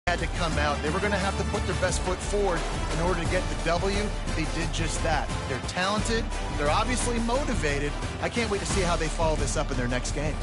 Had to come out. They were going to have to put their best foot forward in order to get the W. They did just that. They're talented. They're obviously motivated. I can't wait to see how they follow this up in their next game.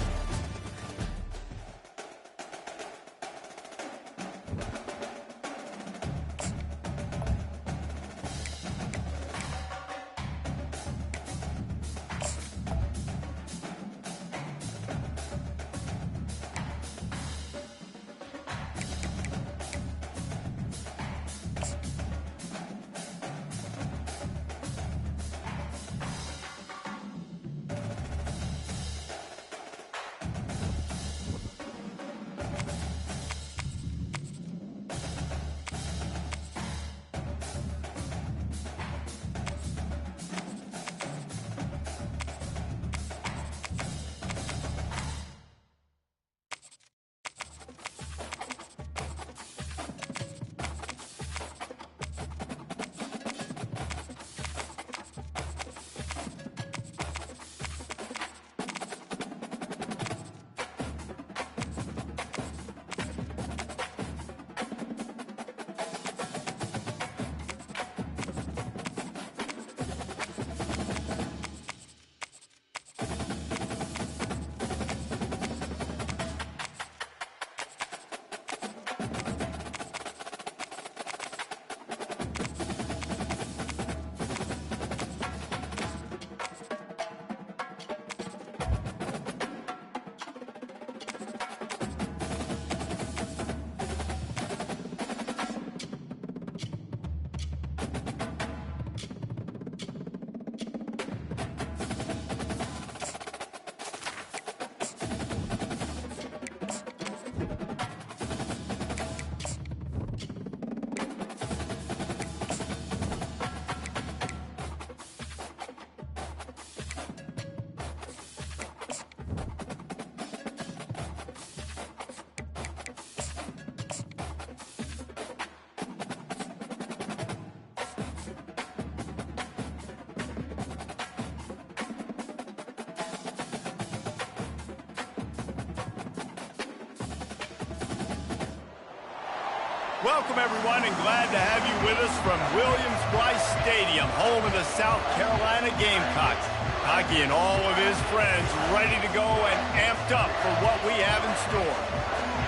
Welcome, everyone, and glad to have you with us from Williams-Brice Stadium, home of the South Carolina Gamecocks. Hockey and all of his friends ready to go and amped up for what we have in store.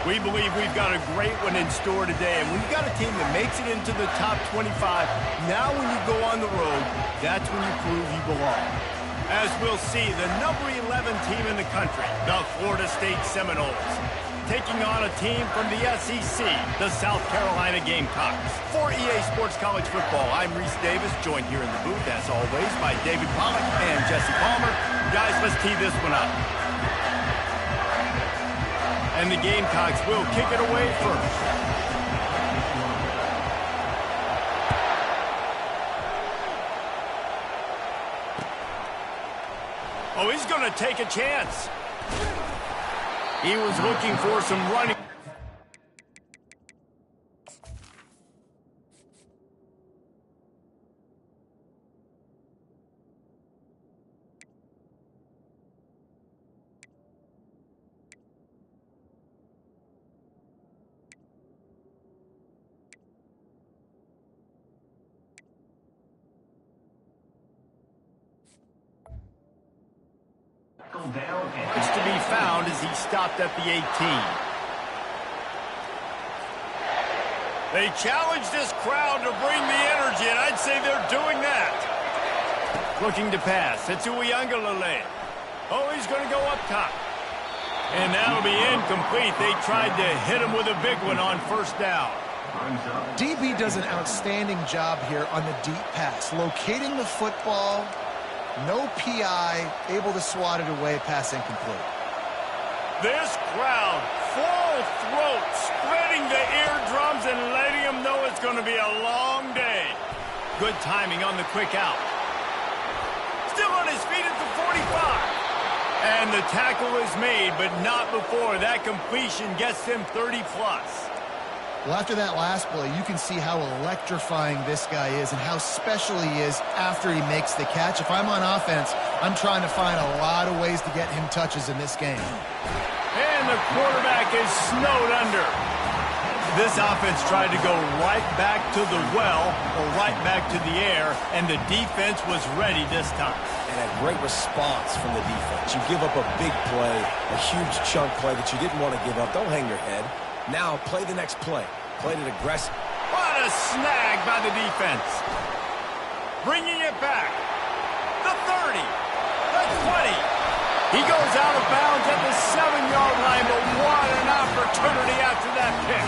We believe we've got a great one in store today, and we've got a team that makes it into the top 25. Now when you go on the road, that's when you prove you belong. As we'll see, the number 11 team in the country, the Florida State Seminoles, taking on a team from the SEC, the South Carolina Gamecocks. For EA Sports College Football, I'm Reese Davis, joined here in the booth, as always, by David Pollack and Jesse Palmer. Guys, let's tee this one up. And the Gamecocks will kick it away first. Oh, he's going to take a chance. He was looking for some running. Is to be found as he stopped at the 18. They challenge this crowd to bring the energy, and I'd say they're doing that. Looking to pass. It's Uiagalelei. Oh, he's going to go up top. And that'll be incomplete. They tried to hit him with a big one on first down. DB does an outstanding job here on the deep pass, locating the football. No PI, able to swat it away, pass incomplete. This crowd, full throat, spreading the eardrums and letting them know it's going to be a long day. Good timing on the quick out. Still on his feet at the 45. And the tackle is made, but not before. That completion gets him 30-plus. Well, after that last play, you can see how electrifying this guy is and how special he is after he makes the catch. If I'm on offense, I'm trying to find a lot of ways to get him touches in this game. And the quarterback is snowed under. This offense tried to go right back to the well or right back to the air, and the defense was ready this time. And a great response from the defense. You give up a big play, a huge chunk play that you didn't want to give up. Don't hang your head. Now play the next play. Play it aggressive. What a snag by the defense. Bringing it back. The 30. The 20. He goes out of bounds at the 7-yard line, but what an opportunity after that pick.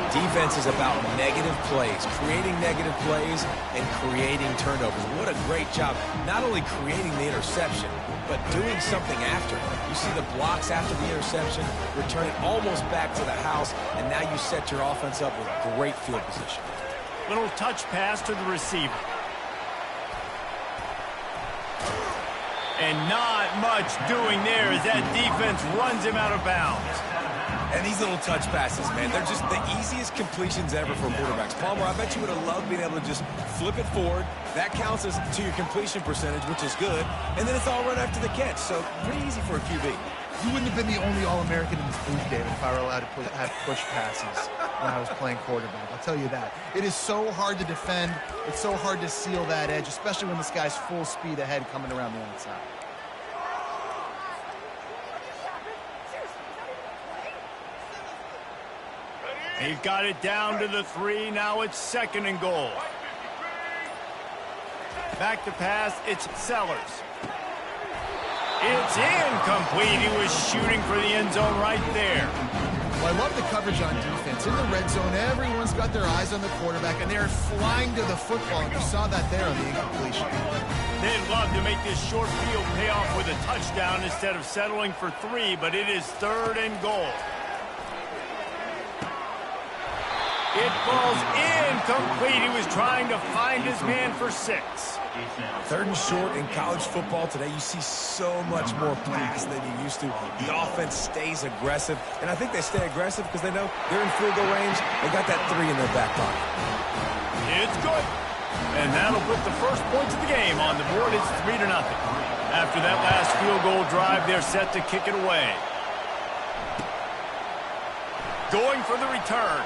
Defense is about negative plays, creating negative plays and creating turnovers. What a great job, not only creating the interception, but doing something after. You see the blocks after the interception, returning almost back to the house, and now you set your offense up with great field position. Little touch pass to the receiver. And not much doing there as that defense runs him out of bounds. And these little touch passes, man, they're just the easiest completions ever for quarterbacks. Palmer, I bet you would have loved being able to just flip it forward. That counts as to your completion percentage, which is good. And then it's all run after the catch, so pretty easy for a QB. You wouldn't have been the only All-American in this booth, David, if I were allowed to have push passes when I was playing quarterback. I'll tell you that. It is so hard to defend. It's so hard to seal that edge, especially when this guy's full speed ahead coming around the outside. They've got it down to the 3. Now it's 2nd and goal. Back to pass. It's Sellers. It's incomplete. He was shooting for the end zone right there. Well, I love the coverage on defense. In the red zone, everyone's got their eyes on the quarterback, and they're flying to the football, and you saw that there on the incompletion. They'd love to make this short field pay off with a touchdown instead of settling for 3, but it is 3rd and goal. It falls incomplete. He was trying to find his man for 6. 3rd and short in college football today. You see so much more pass than you used to. The offense stays aggressive, and I think they stay aggressive because they know they're in field goal range. They got that 3 in their back pocket. It's good. And that'll put the first points of the game on the board. It's 3-0. After that last field goal drive, they're set to kick it away. Going for the return.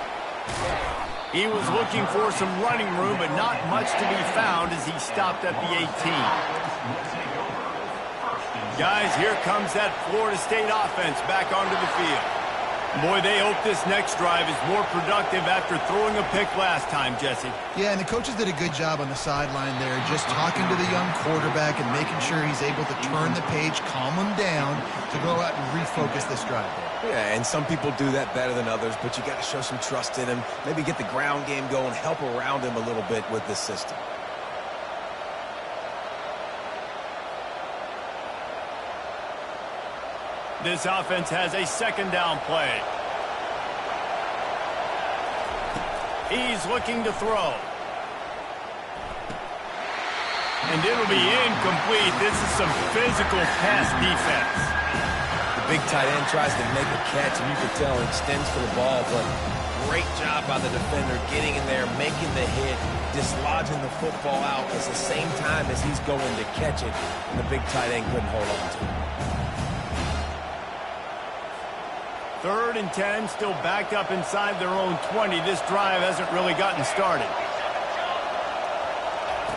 He was looking for some running room, but not much to be found as he stopped at the 18. Guys, here comes that Florida State offense back onto the field. Boy, they hope this next drive is more productive after throwing a pick last time, Jesse. Yeah, and the coaches did a good job on the sideline there, just talking to the young quarterback and making sure he's able to turn the page, calm him down to go out and refocus this drive. Yeah, and some people do that better than others, but you got to show some trust in him, maybe get the ground game going, help around him a little bit with this system. This offense has a 2nd down play. He's looking to throw. And it'll be incomplete. This is some physical pass defense. The big tight end tries to make a catch, and you can tell he extends for the ball, but great job by the defender getting in there, making the hit, dislodging the football out at the same time as he's going to catch it, and the big tight end couldn't hold on to it. 3rd and 10, still backed up inside their own 20. This drive hasn't really gotten started.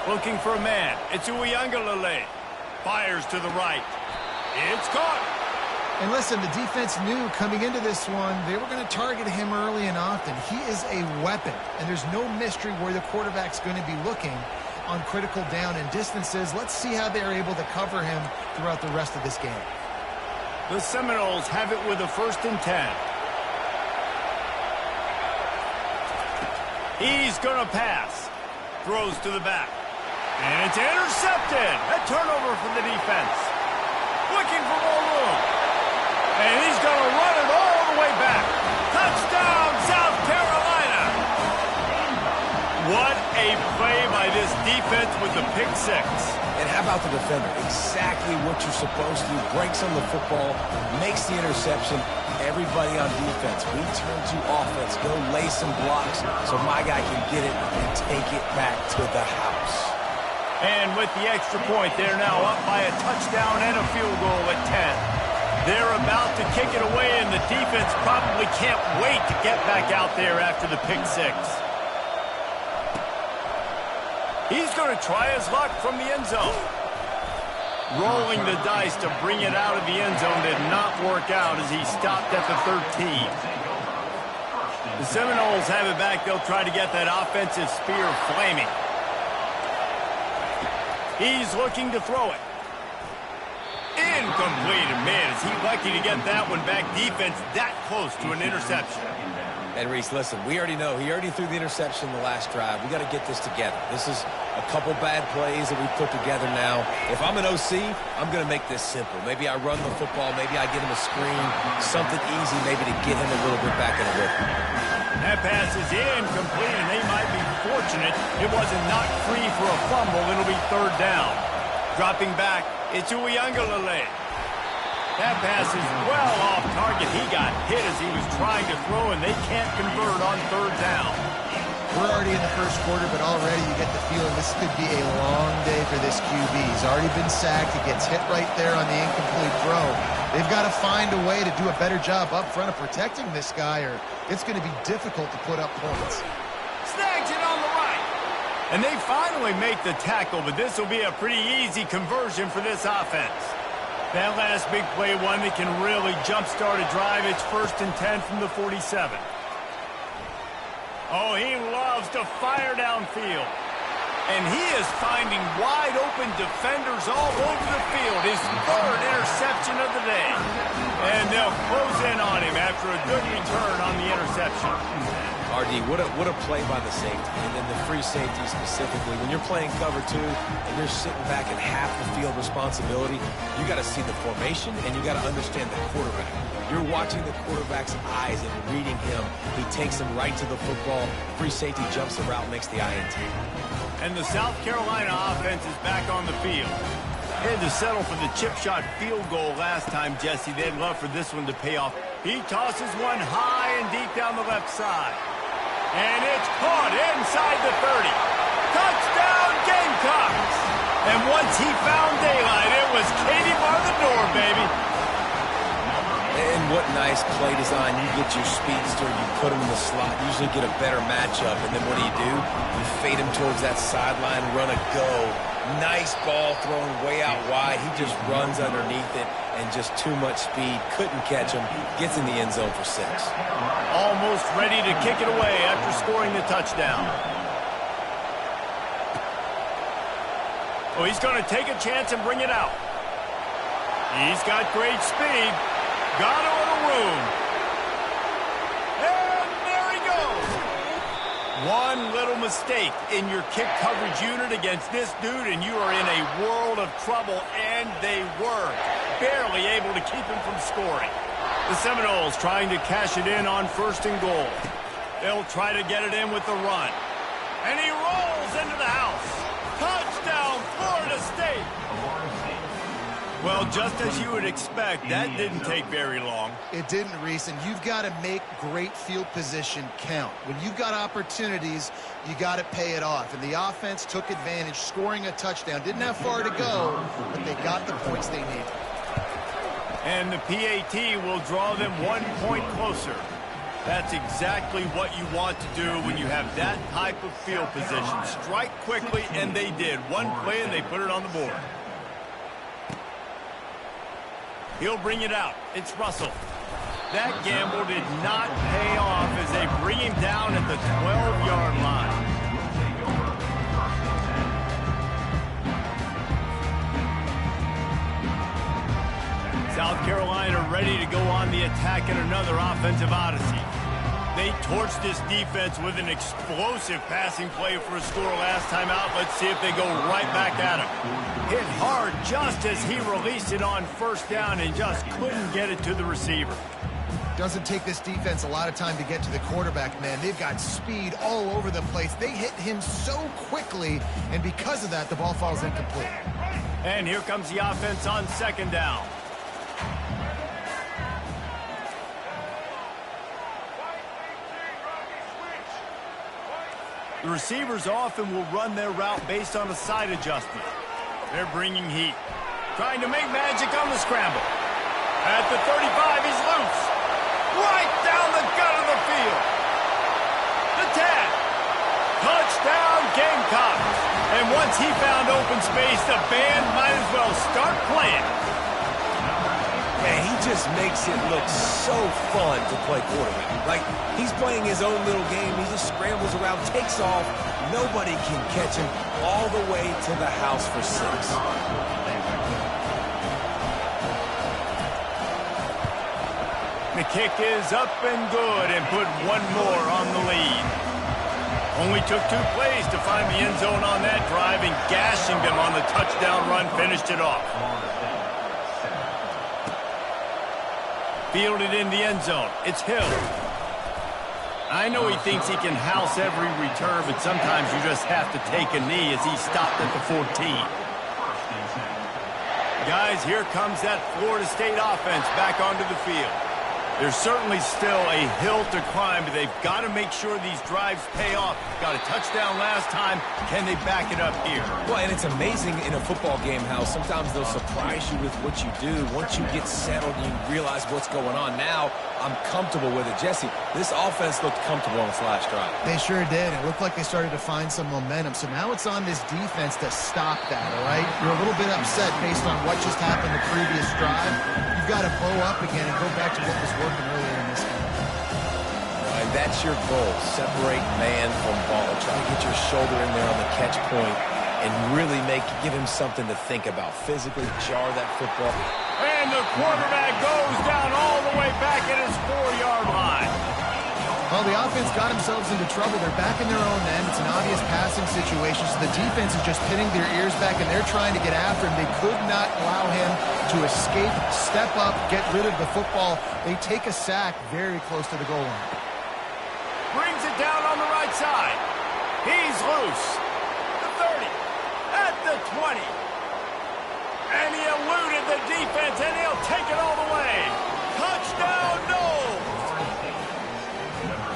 Looking for a man. It's Uiagalelei. Fires to the right. It's caught. And listen, the defense knew coming into this one, they were going to target him early and often. He is a weapon, and there's no mystery where the quarterback's going to be looking on critical down and distances. Let's see how they're able to cover him throughout the rest of this game. The Seminoles have it with a 1st and 10. He's going to pass. Throws to the back. And it's intercepted. A turnover for the defense. Looking for more room. And he's going to run it all the way back. Touchdown, South Carolina. What a play by this defense with the pick 6. And how about the defender? Exactly what you're supposed to do. Breaks on the football, makes the interception. Everybody on defense, we turn to offense. Go lay some blocks so my guy can get it and take it back to the house. And with the extra point, they're now up by a touchdown and a field goal at 10. They're about to kick it away, and the defense probably can't wait to get back out there after the pick six. He's going to try his luck from the end zone. Rolling the dice to bring it out of the end zone did not work out as he stopped at the 13. The Seminoles have it back. They'll try to get that offensive spear flaming. He's looking to throw it. Incomplete. Man, is he lucky to get that one back. Defense that close to an interception. And Reese, listen, we already know he already threw the interception the last drive. We got to get this together. This is a couple bad plays that we put together now. If I'm an OC, I'm going to make this simple. Maybe I run the football. Maybe I get him a screen, something easy maybe to get him a little bit back in the rhythm. That pass is incomplete, and they might be fortunate it wasn't knocked free for a fumble. It'll be third down. Dropping back, it's Uiagalelei. That pass is well off target. He got hit as he was trying to throw, and they can't convert on third down. We're already in the first quarter, but already you get the feeling this could be a long day for this QB. He's already been sacked. He gets hit right there on the incomplete throw. They've got to find a way to do a better job up front of protecting this guy, or it's going to be difficult to put up points. Snags it on the right. And they finally make the tackle, but this will be a pretty easy conversion for this offense. That last big play, one that can really jumpstart a drive. It's 1st and 10 from the 47. Oh, he loves to fire downfield. And he is finding wide open defenders all over the field. His 3rd interception of the day. And they'll close in on him after a good return on the interception. RD, what a play by the safety, and then the free safety specifically. When you're playing cover 2 and you're sitting back at half the field responsibility, you got to see the formation and you got to understand the quarterback. You're watching the quarterback's eyes and reading him. He takes him right to the football. Free safety jumps the route, makes the INT. And the South Carolina offense is back on the field. They had to settle for the chip shot field goal last time, Jesse. They'd love for this one to pay off. He tosses one high and deep down the left side. And it's caught inside the 30. Touchdown, Gamecocks! And once he found daylight, it was Katie bar the door, baby. And what nice play design. You get your speedster, you put him in the slot, usually get a better matchup. And then what do? You fade him towards that sideline, run a go. Nice ball thrown way out wide. He just runs underneath it and just too much speed. Couldn't catch him. Gets in the end zone for 6. Almost ready to kick it away after scoring the touchdown. Oh, he's going to take a chance and bring it out. He's got great speed. Got a little room. And there he goes. One little mistake in your kick coverage unit against this dude, and you are in a world of trouble, and they were barely able to keep him from scoring. The Seminoles trying to cash it in on 1st and goal. They'll try to get it in with the run. And he rolls into the house. Touchdown, Florida State. Well, just as you would expect, that didn't take very long. It didn't, Reese, and you've got to make great field position count. When you've got opportunities, you got to pay it off. And the offense took advantage, scoring a touchdown. Didn't have far to go, but they got the points they needed. And the PAT will draw them 1 point closer. That's exactly what you want to do when you have that type of field position. Strike quickly, and they did. One play, and they put it on the board. He'll bring it out. It's Russell. That gamble did not pay off as they bring him down at the 12-yard line. South Carolina ready to go on the attack in another offensive odyssey. They torched this defense with an explosive passing play for a score last time out. Let's see if they go right back at him. Hit hard just as he released it on 1st down and just couldn't get it to the receiver. Doesn't take this defense a lot of time to get to the quarterback, man. They've got speed all over the place. They hit him so quickly, and because of that, the ball falls incomplete. And here comes the offense on 2nd down. The receivers often will run their route based on a side adjustment. They're bringing heat. Trying to make magic on the scramble. At the 35, he's loose. Right down the gut of the field. The 10. Touchdown, Gamecocks. And once he found open space, the band might as well start playing. Man, he just makes it look so fun to play quarterback. Like, he's playing his own little game. He just scrambles around, takes off. Nobody can catch him all the way to the house for 6. The kick is up and good and put one more on the lead. Only took 2 plays to find the end zone on that drive, and gashing them on the touchdown run finished it off. Fielded in the end zone. It's Hill. I know he thinks he can house every return, but sometimes you just have to take a knee as he stopped at the 14. Guys, here comes that Florida State offense back onto the field. There's certainly still a hill to climb, but they've got to make sure these drives pay off. Got a touchdown last time. Can they back it up here? Well, and it's amazing in a football game how sometimes they'll surprise you with what you do. Once you get settled, you realize what's going on. Now, I'm comfortable with it. Jesse, this offense looked comfortable on this last drive. They sure did. It looked like they started to find some momentum. So now it's on this defense to stop that, all right? You're a little bit upset based on what just happened the previous drive. You've got to bow up again and go back to what was working earlier in this game. And that's your goal. Separate man from ball. Try to get your shoulder in there on the catch point and really give him something to think about. Physically jar that football. And the quarterback goes down all the way back at his 4-yard line. Well, the offense got themselves into trouble. They're back in their own end. It's an obvious passing situation, so the defense is just pinning their ears back, and they're trying to get after him. They could not allow him to escape, step up, get rid of the football. They take a sack very close to the goal line. Brings it down on the right side. He's loose. The 30. At the 20. And he eluded the defense, and he'll take it all the way. Touchdown, Noles!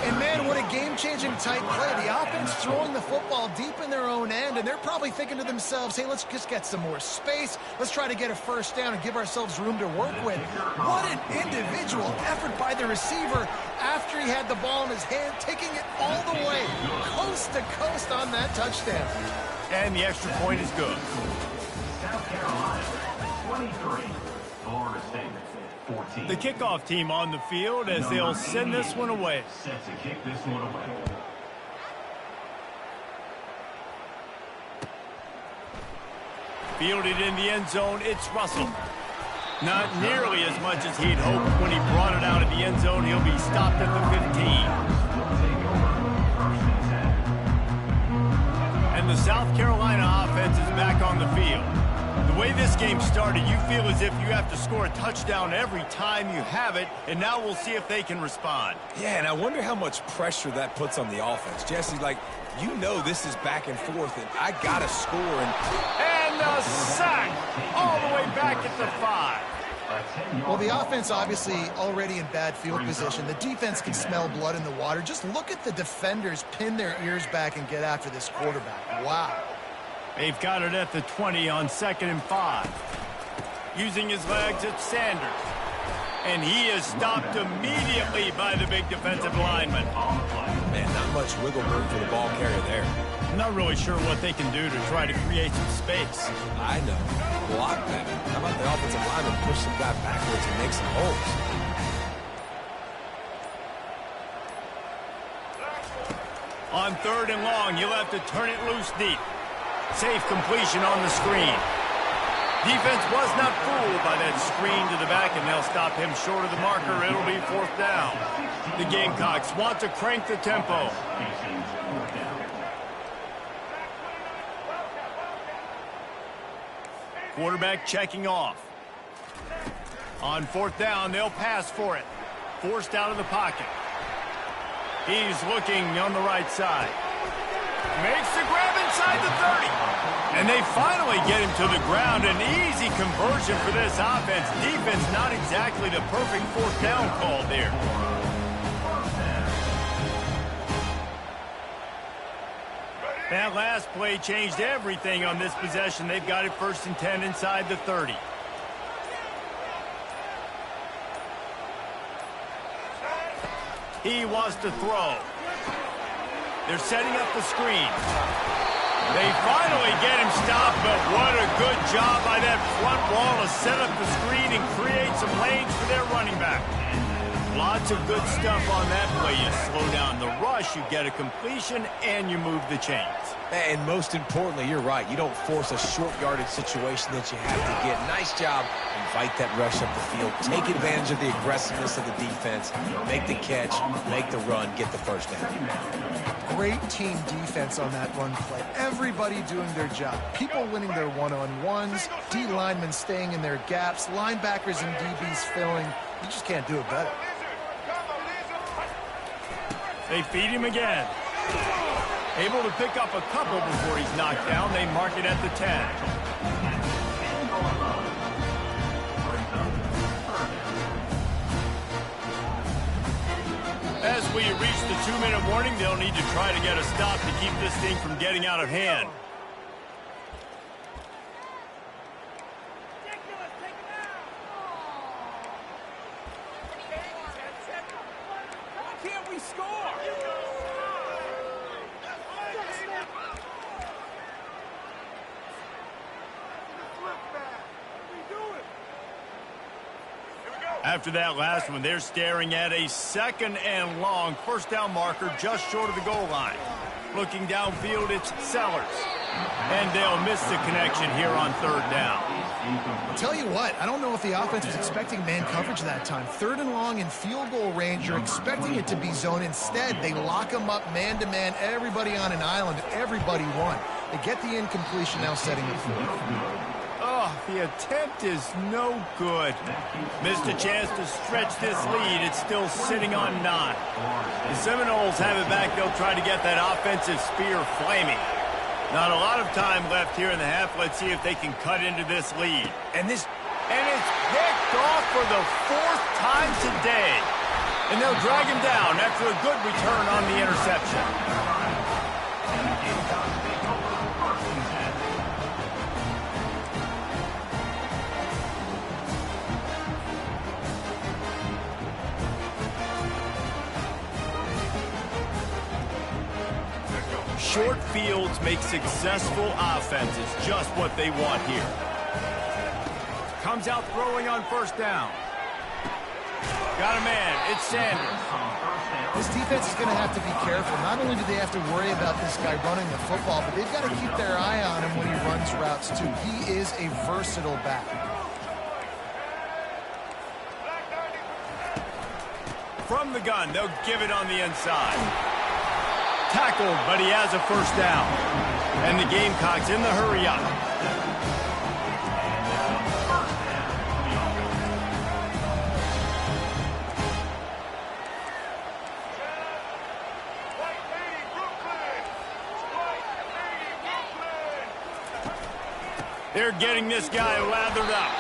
And, man, what a game-changing type play. The offense throwing the football deep in their own end, and they're probably thinking to themselves, hey, let's just get some more space. Let's try to get a first down and give ourselves room to work with. What an individual effort by the receiver after he had the ball in his hand, taking it all the way, coast to coast on that touchdown. And the extra point is good. South Carolina, 23. Florida State, 14. The kickoff team on the field as they'll send this one away. Set to kick this one away. Fielded in the end zone, it's Russell. Not nearly as much as he'd hoped when he brought it out of the end zone. He'll be stopped at the 15. And the South Carolina offense is back on the field. The way this game started, you feel as if you have to score a touchdown every time you have it, and now we'll see if they can respond. Yeah, and I wonder how much pressure that puts on the offense. Jesse, like, you know this is back and forth, and I got to score. And a sack all the way back at the 5. Well, the offense obviously already in bad field position. The defense can smell blood in the water. Just look at the defenders pin their ears back and get after this quarterback. Wow. They've got it at the 20 on 2nd and 5. Using his legs, it's Sanders. And he is stopped immediately by the big defensive lineman. Man, not much wiggle room for the ball carrier there. I'm not really sure what they can do to try to create some space. I know. Block that. How about the offensive lineman push some guy backwards and make some holes? On 3rd and long, you'll have to turn it loose deep. Safe completion on the screen. Defense was not fooled by that screen to the back, and they'll stop him short of the marker. It'll be 4th down. The Gamecocks want to crank the tempo. Quarterback checking off. On 4th down, they'll pass for it. Forced out of the pocket. He's looking on the right side. Makes the grab inside the 30. And they finally get him to the ground. An easy conversion for this offense. Defense not exactly the perfect 4th down call there. That last play changed everything on this possession. They've got it 1st and 10 inside the 30. He wants to throw. They're setting up the screen. They finally get him stopped, but what a good job by that front wall to set up the screen and create some lanes for their running back. Lots of good stuff on that play. You slow down the rush, you get a completion, and you move the chains. And most importantly, you're right. You don't force a short yardage situation that you have to get. Nice job. Invite that rush up the field. Take advantage of the aggressiveness of the defense. Make the catch, make the run, get the first down. Great team defense on that run play. Everybody doing their job. People winning their one-on-ones, D linemen staying in their gaps, linebackers and DBs filling. You just can't do it better. They feed him again. Able to pick up a couple before he's knocked down. They mark it at the 10. As we reach the 2-minute warning, they'll need to try to get a stop to keep this thing from getting out of hand. Can't we score? After that last one, they're staring at a 2nd and long. First down marker just short of the goal line. Looking downfield, it's Sellers. And they'll miss the connection here on 3rd down. I'll tell you what, I don't know if the offense was expecting man coverage that time. 3rd and long in field goal range, you're expecting it to be zone. Instead, they lock them up man-to-man, everybody on an island, everybody won. They get the incompletion, now setting it forward. Oh, the attempt is no good. Missed a chance to stretch this lead. It's still sitting on 9. The Seminoles have it back. They'll try to get that offensive spear flaming. Not a lot of time left here in the half. Let's see if they can cut into this lead. And it's picked off for the 4th time today. And they'll drag him down after a good return on the interception. Short fields make successful offenses just what they want here. Comes out throwing on 1st down. Got a man. It's Sanders. This defense is going to have to be careful. Not only do they have to worry about this guy running the football, but they've got to keep their eye on him when he runs routes, too. He is a versatile back. From the gun, they'll give it on the inside. Tackled, but he has a 1st down. And the Gamecocks in the hurry up. They're getting this guy lathered up.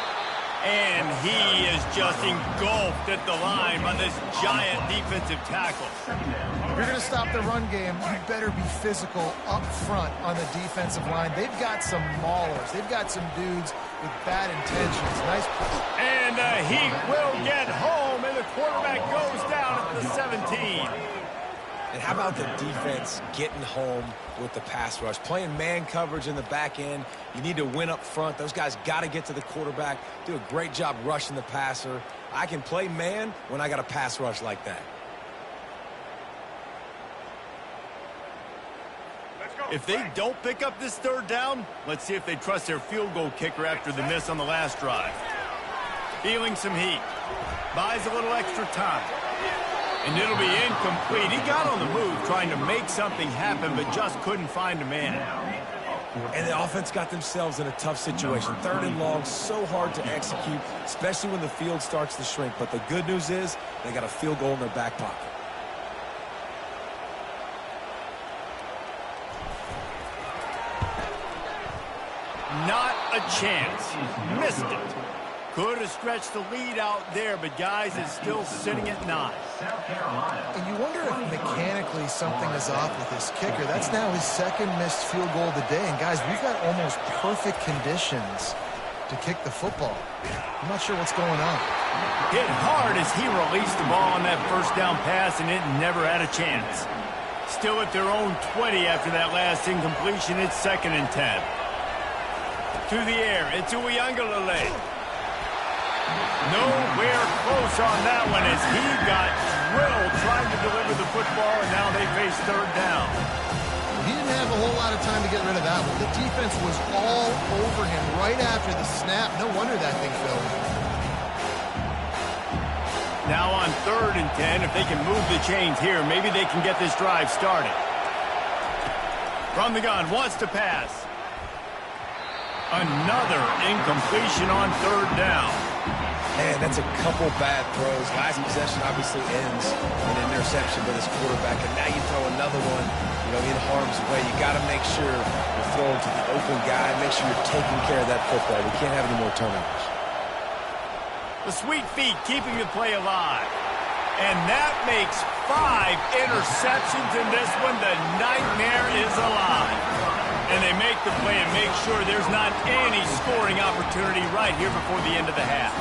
And he is just engulfed at the line by this giant defensive tackle. If you're going to stop the run game, you better be physical up front on the defensive line. They've got some maulers. They've got some dudes with bad intentions. Nice play. And he will get home, and the quarterback goes down at the 17. And how about the defense getting home with the pass rush? Playing man coverage in the back end. You need to win up front. Those guys got to get to the quarterback. Do a great job rushing the passer. I can play man when I got a pass rush like that. If they don't pick up this 3rd down, let's see if they trust their field goal kicker after the miss on the last drive. Feeling some heat. Buys a little extra time. And it'll be incomplete. He got on the move trying to make something happen, but just couldn't find a man. And the offense got themselves in a tough situation. 3rd and long, so hard to execute, especially when the field starts to shrink. But the good news is they got a field goal in their back pocket. Not a chance. Missed it. Could have stretched the lead out there, but guys, it's still sitting at 9. And you wonder if mechanically something is off with this kicker. That's now his 2nd missed field goal of the day. And guys, we've got almost perfect conditions to kick the football. I'm not sure what's going on. Hit hard as he released the ball on that first down pass, and it never had a chance. Still at their own 20 after that last incompletion. It's 2nd and 10. To the air. It's Uiagalelei. Nowhere close on that one as he got drilled trying to deliver the football, and now they face 3rd down. He didn't have a whole lot of time to get rid of that one. The defense was all over him right after the snap. No wonder that thing fell. Now on 3rd and 10, if they can move the chains here, maybe they can get this drive started. From the gun, wants to pass. Another incompletion on 3rd down. Man, that's a couple bad throws. Last possession obviously ends in an interception by this quarterback, and now you throw another one, in harm's way. You got to make sure you're throwing to the open guy. Make sure you're taking care of that football. We can't have any more turnovers. The sweet feet keeping the play alive. And that makes 5 interceptions in this one. The nightmare is alive. And they make the play and make sure there's not any scoring opportunity right here before the end of the half.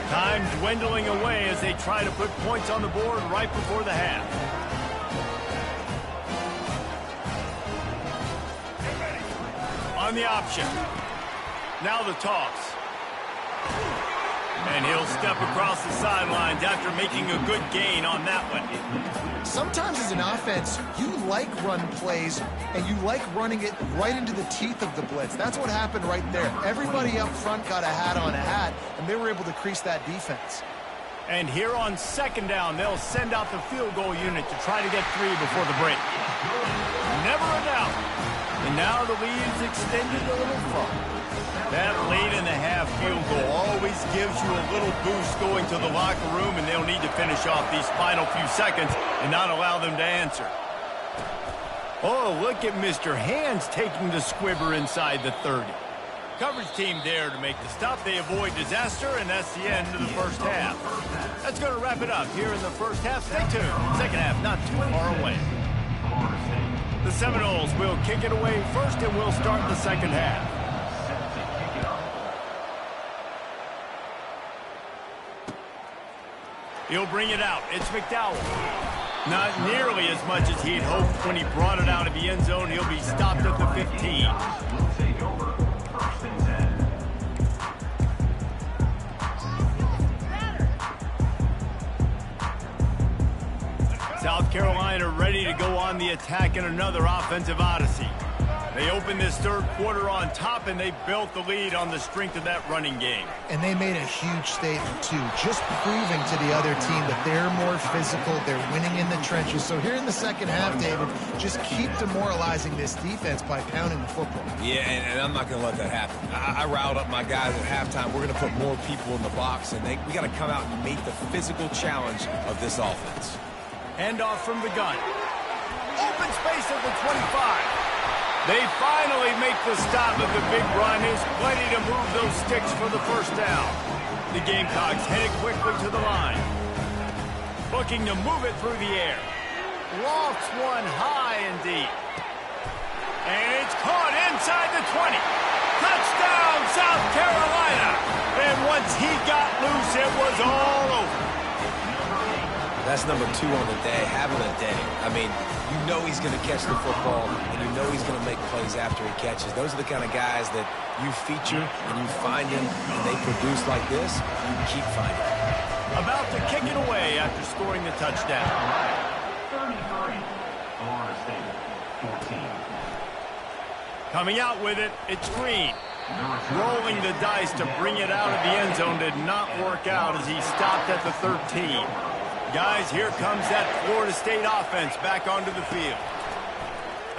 Time dwindling away as they try to put points on the board right before the half. On the option. Now the toss. And he'll step across the sidelines after making a good gain on that one. Sometimes as an offense, you like run plays, and you like running it right into the teeth of the blitz. That's what happened right there. Everybody up front got a hat on a hat, and they were able to crease that defense. And here on 2nd down, they'll send out the field goal unit to try to get 3 before the break. Never a doubt. And now the lead's extended a little further. That late-in-the-half field goal always gives you a little boost going to the locker room, and they'll need to finish off these final few seconds and not allow them to answer. Oh, look at Mr. Hands taking the squibber inside the 30. Coverage team there to make the stop. They avoid disaster, and that's the end of the first half. That's going to wrap it up here in the first half. Stay tuned. Second half not too far away. The Seminoles will kick it away first, and we'll start the second half. He'll bring it out. It's McDowell. Not nearly as much as he'd hoped when he brought it out of the end zone. He'll be stopped at the 15. South Carolina ready to go on the attack in another offensive odyssey. They opened this third quarter on top, and they built the lead on the strength of that running game. And they made a huge statement, too, just proving to the other team that they're more physical, they're winning in the trenches. So here in the second half, David, just keep demoralizing this defense by pounding the football. Yeah, and I'm not going to let that happen. I riled up my guys at halftime. We're going to put more people in the box, and we got to come out and meet the physical challenge of this offense. Handoff from the gun. Open space at the 25. They finally make the stop of the big run. Is plenty to move those sticks for the first down. The Gamecocks headed quickly to the line. Looking to move it through the air. Lofts one high and deep. And it's caught inside the 20. Touchdown, South Carolina. And once he got loose, it was all over. That's number 2 on the day, having a day. I mean, you know he's going to catch the football, and you know he's going to make plays after he catches. Those are the kind of guys that you feature and you find them, and they produce like this, you keep finding them. About to kick it away after scoring the touchdown. 33, Florida State, 14. Coming out with it, it's Green. Rolling the dice to bring it out of the end zone did not work out as he stopped at the 13. Guys, here comes that Florida State offense back onto the field.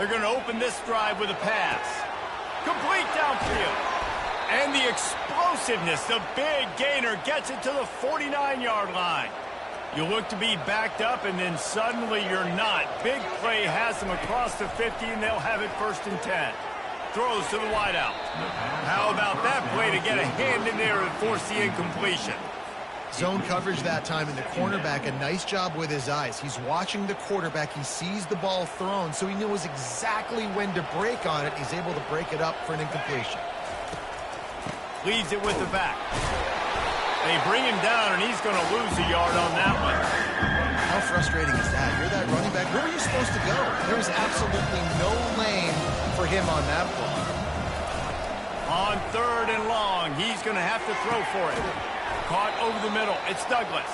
They're going to open this drive with a pass. Complete downfield. And the explosiveness, the big gainer gets it to the 49-yard line. You look to be backed up, and then suddenly you're not. Big play has them across the 50, and they'll have it 1st and 10. Throws to the wideout. How about that play to get a hand in there and force the incompletion? Zone coverage that time, and the cornerback, a nice job with his eyes. He's watching the quarterback. He sees the ball thrown, so he knows exactly when to break on it. He's able to break it up for an incompletion. Leads it with the back. They bring him down, and he's going to lose a yard on that one. How frustrating is that? You're that running back. Where were you supposed to go? There was absolutely no lane for him on that play. On 3rd and long, he's going to have to throw for it. Caught over the middle. It's Douglas.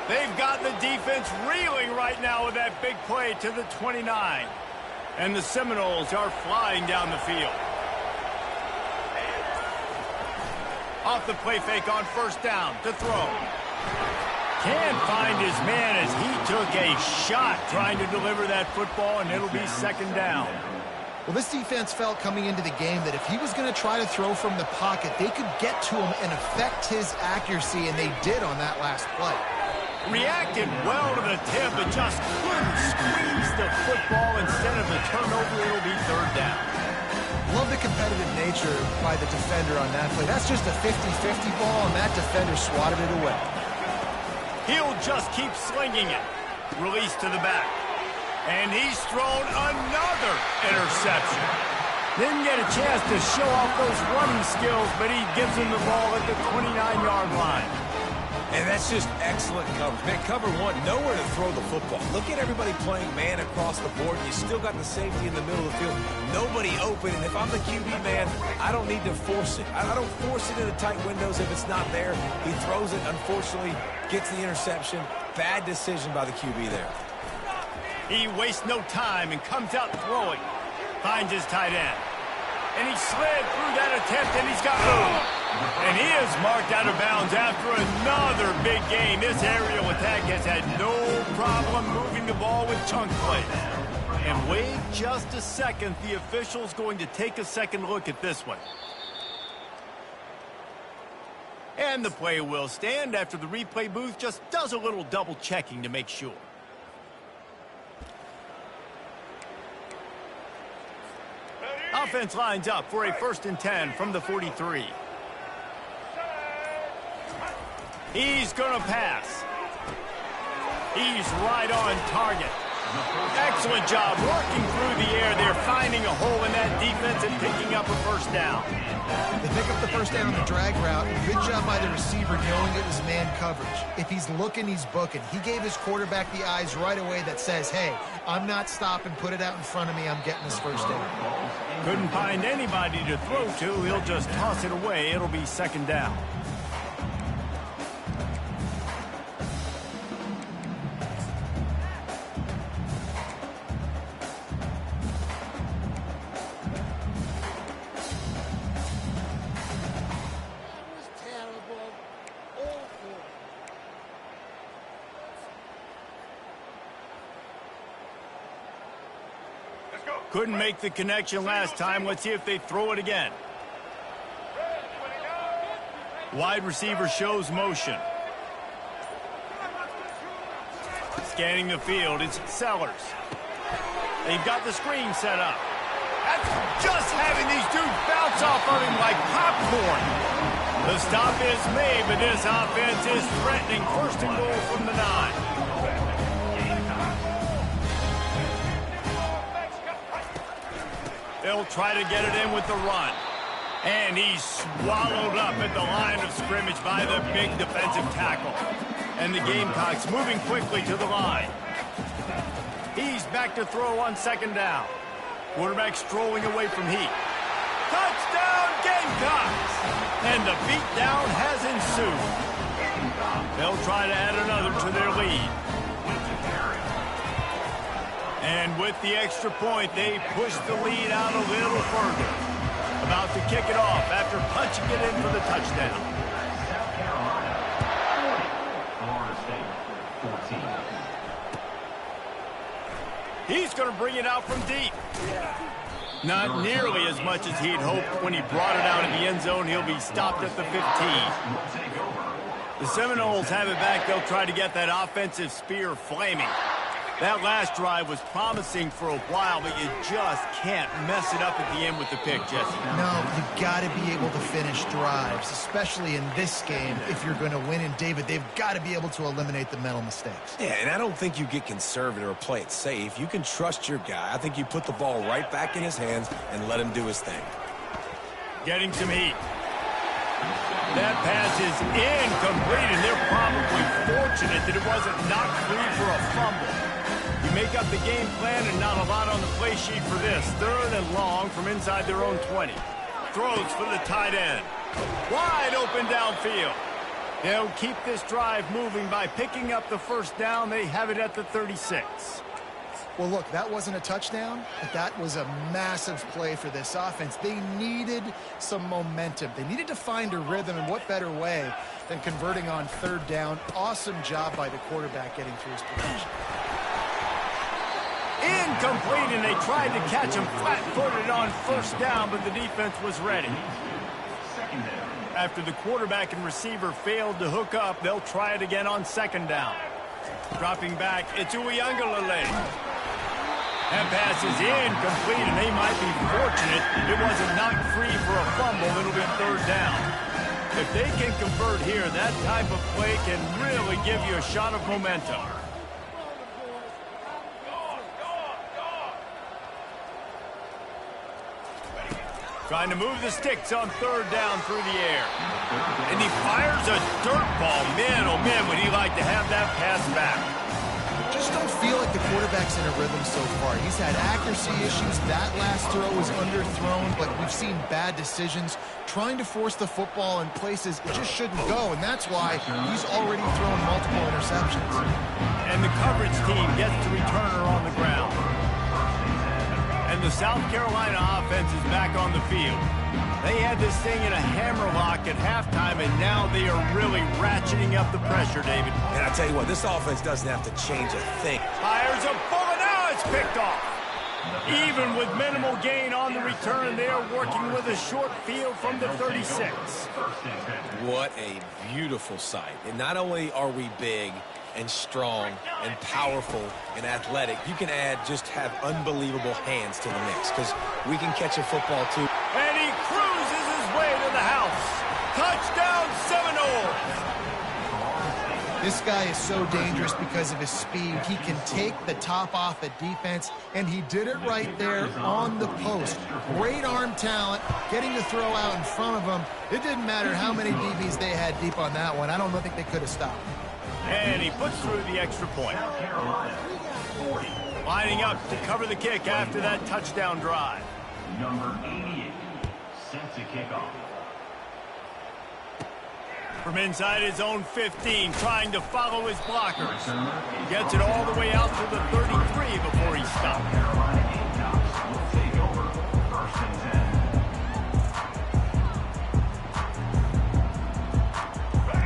They've got the defense reeling right now with that big play to the 29. And the Seminoles are flying down the field. Off the play fake on 1st down to throw. Can't find his man as he took a shot trying to deliver that football, and it'll be 2nd down. Well, this defense felt coming into the game that if he was going to try to throw from the pocket, they could get to him and affect his accuracy, and they did on that last play. Reacted well to the tip, but just couldn't squeeze the football. Instead of the turnover, it'll be 3rd down. Love the competitive nature by the defender on that play. That's just a 50-50 ball, and that defender swatted it away. He'll just keep slinging it. Release to the back. And he's thrown another interception. Didn't get a chance to show off those running skills, but he gives him the ball at the 29-yard line. And that's just excellent coverage. Man, cover one, nowhere to throw the football. Look at everybody playing man across the board. You still got the safety in the middle of the field. Nobody open. And if I'm the QB man, I don't need to force it. I don't force it into tight windows if it's not there. He throws it, unfortunately, gets the interception. Bad decision by the QB there. He wastes no time and comes out throwing. Finds his tight end. And he slid through that attempt, and he's got room. And he is marked out of bounds after another big gain. This aerial attack has had no problem moving the ball with chunk plays. And wait just a second. The official's going to take a second look at this one. And the play will stand after the replay booth just does a little double checking to make sure. Offense lines up for a 1st and 10 from the 43. He's going to pass. He's right on target. Excellent job working through the air. They're finding a hole in that defense and picking up a 1st down. They pick up the 1st down on the drag route. Good job by the receiver knowing it was man coverage. If he's looking, he's booking. He gave his quarterback the eyes right away that says, hey, I'm not stopping. Put it out in front of me. I'm getting this 1st down. Couldn't find anybody to throw to. He'll just toss it away. It'll be 2nd down. Couldn't make the connection last time. Let's see if they throw it again. Wide receiver shows motion. Scanning the field, it's Sellers. They've got the screen set up. That's just having these dudes bounce off of him like popcorn. The stop is made, but this offense is threatening. 1st and goal from the 9. They'll try to get it in with the run. And he's swallowed up at the line of scrimmage by the big defensive tackle. And the Gamecocks moving quickly to the line. He's back to throw on 2nd down. Quarterback strolling away from heat. Touchdown Gamecocks! And the beatdown has ensued. They'll try to add another to their lead. And with the extra point, they push the lead out a little further. About to kick it off after punching it in for the touchdown. He's going to bring it out from deep. Not nearly as much as he'd hoped when he brought it out in the end zone. He'll be stopped at the 15. The Seminoles have it back. They'll try to get that offensive spear flaming. That last drive was promising for a while, but you just can't mess it up at the end with the pick, Jesse. No, you've got to be able to finish drives, especially in this game if you're going to win. And, David, they've got to be able to eliminate the mental mistakes. Yeah, and I don't think you get conservative or play it safe. You can trust your guy. I think you put the ball right back in his hands and let him do his thing. Getting some heat. That pass is incomplete, and they're probably fortunate that it wasn't knocked free for a fumble. You make up the game plan and not a lot on the play sheet for this. 3rd and long from inside their own 20. Throws for the tight end. Wide open downfield. They'll keep this drive moving by picking up the first down. They have it at the 36. Well, look, that wasn't a touchdown, but that was a massive play for this offense. They needed some momentum. They needed to find a rhythm, and what better way than converting on 3rd down. Awesome job by the quarterback getting through his progression. Incomplete, and they tried to catch him flat-footed on 1st down, but the defense was ready. After the quarterback and receiver failed to hook up, they'll try it again on 2nd down. Dropping back, it's Uiagalelei. That pass is incomplete, and they might be fortunate it wasn't knocked free for a fumble. It'll be 3rd down. If they can convert here, that type of play can really give you a shot of momentum. Trying to move the sticks on 3rd down through the air. And he fires a dirt ball. Man, oh man, would he like to have that pass back. Just don't feel like the quarterback's in a rhythm so far. He's had accuracy issues. That last throw was underthrown, but we've seen bad decisions trying to force the football in places it just shouldn't go, and that's why he's already thrown multiple interceptions. And the coverage team gets the returner on the ground. And the South Carolina offense is back on the field. They had this thing in a hammerlock at halftime, and now they are really ratcheting up the pressure, David. And I tell you what, this offense doesn't have to change a thing. Fires a bullet. Now it's picked off. Even with minimal gain on the return, they are working with a short field from the 36. What a beautiful sight. And not only are we big and strong and powerful and athletic, you can just have unbelievable hands to the mix, because we can catch a football too. And he cruises his way to the house. Touchdown Seminoles. This guy is so dangerous because of his speed. He can take the top off at defense, and he did it right there on the post. Great arm talent, getting the throw out in front of him. It didn't matter how many DBs they had deep on that one. I don't think they could have stopped. And he puts through the extra point. Lining up to cover the kick after that touchdown drive. Number 88, set to kick off. From inside his own 15, trying to follow his blockers. Gets it all the way out to the 33 before he stopped. Carolina Gamecocks will take over 1st and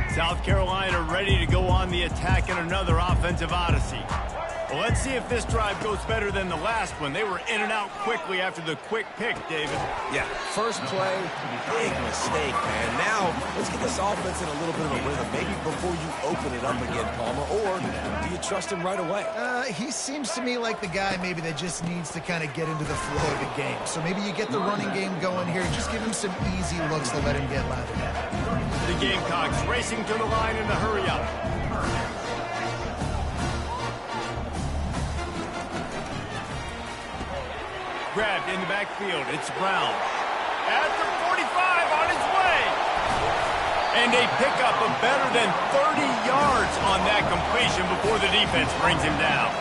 10. South Carolina ready to go on the attack in another offensive odyssey. Well, let's see if this drive goes better than the last one. They were in and out quickly after the quick pick, David. Yeah, first play, big mistake, man. Now, let's get this offense in a little bit of a rhythm. Maybe before you open it up again, Palmer, or do you trust him right away? He seems to me like the guy maybe that just needs to kind of get into the flow of the game. So maybe you get the running game going here. Just give him some easy looks to let him get lathered at. The Gamecocks racing to the line in a hurry-up. Grabbed in the backfield. It's Brown. At the 45 on his way. And they pick up a better than 30 yards on that completion before the defense brings him down.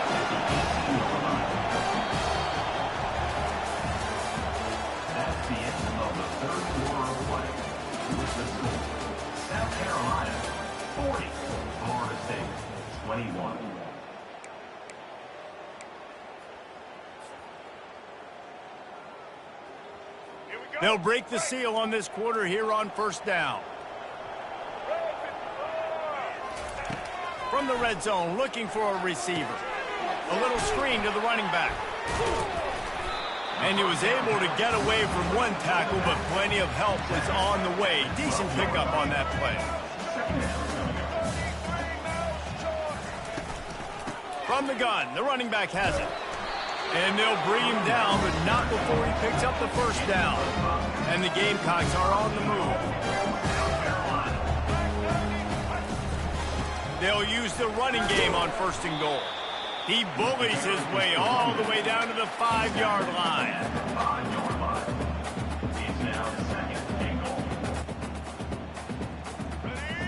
That's the end of the 3rd quarter of play. With the score, South Carolina 40, Florida State 21. They'll break the seal on this quarter here on 1st down. From the red zone, looking for a receiver. A little screen to the running back. And he was able to get away from one tackle, but plenty of help was on the way. Decent pickup on that play. From From the gun, the running back has it. And they'll bring him down, but not before he picks up the first down. And the Gamecocks are on the move. They'll use the running game on 1st and goal. He bullies his way all the way down to the 5-yard line. 5-yard line. He's now 2nd and goal.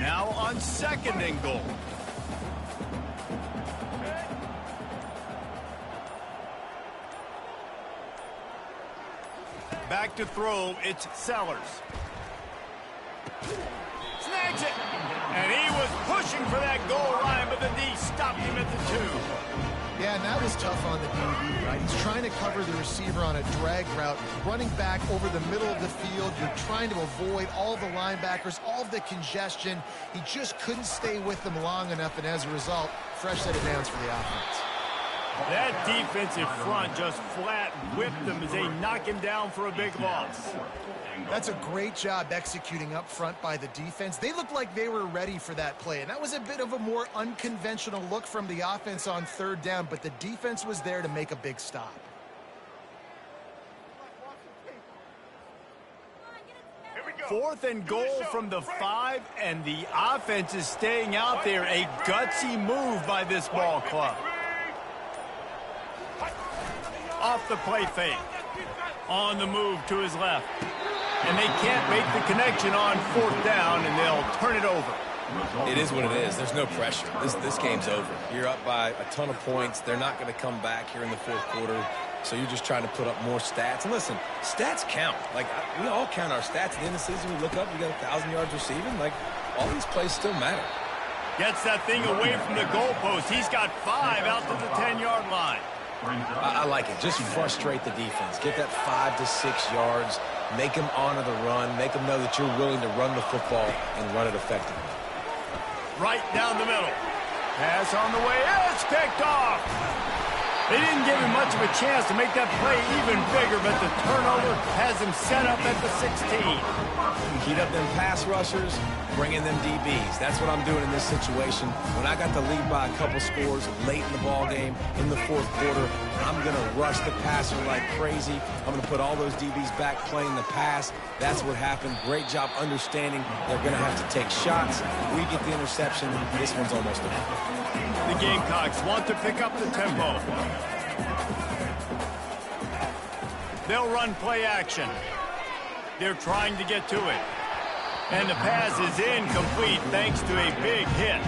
Now on 2nd and goal. Back to throw, it's Sellers. Snags it! And he was pushing for that goal line, but the D stopped him at the 2. Yeah, and that was tough on the DB, right? He's trying to cover the receiver on a drag route, running back over the middle of the field. You're trying to avoid all the linebackers, all of the congestion. He just couldn't stay with them long enough, and as a result, fresh set of downs for the offense. That defensive front just flat whipped them as they knock him down for a big loss. That's a great job executing up front by the defense. They looked like they were ready for that play, and that was a bit of a more unconventional look from the offense on 3rd down, but the defense was there to make a big stop. Fourth and goal from the 5, and the offense is staying out there. A gutsy move by this ball club. Off the play fake. On the move to his left. And they can't make the connection on 4th down, and they'll turn it over. It is what it is. There's no pressure. This game's over. You're up by a ton of points. They're not going to come back here in the 4th quarter. So you're just trying to put up more stats. And listen, stats count. Like, we all count our stats. At the end of the season, we look up, you got 1,000 yards receiving. Like, all these plays still matter. Gets that thing away from the goalpost. He's got 5 out to the 10-yard line. I like it. Just frustrate the defense. Get that 5 to 6 yards. Make them honor the run. Make them know that you're willing to run the football and run it effectively. Right down the middle. Pass on the way. It's picked off. They didn't give him much of a chance to make that play even bigger, but the turnover has him set up at the 16. Heat up them pass rushers, bring in them DBs. That's what I'm doing in this situation. When I got the lead by a couple scores late in the ball game, in the 4th quarter, I'm going to rush the passer like crazy. I'm going to put all those DBs back playing the pass. That's what happened. Great job understanding they're going to have to take shots. If we get the interception, this one's almost over. The Gamecocks want to pick up the tempo. They'll run play action. They're trying to get to it. And the pass is incomplete thanks to a big hit.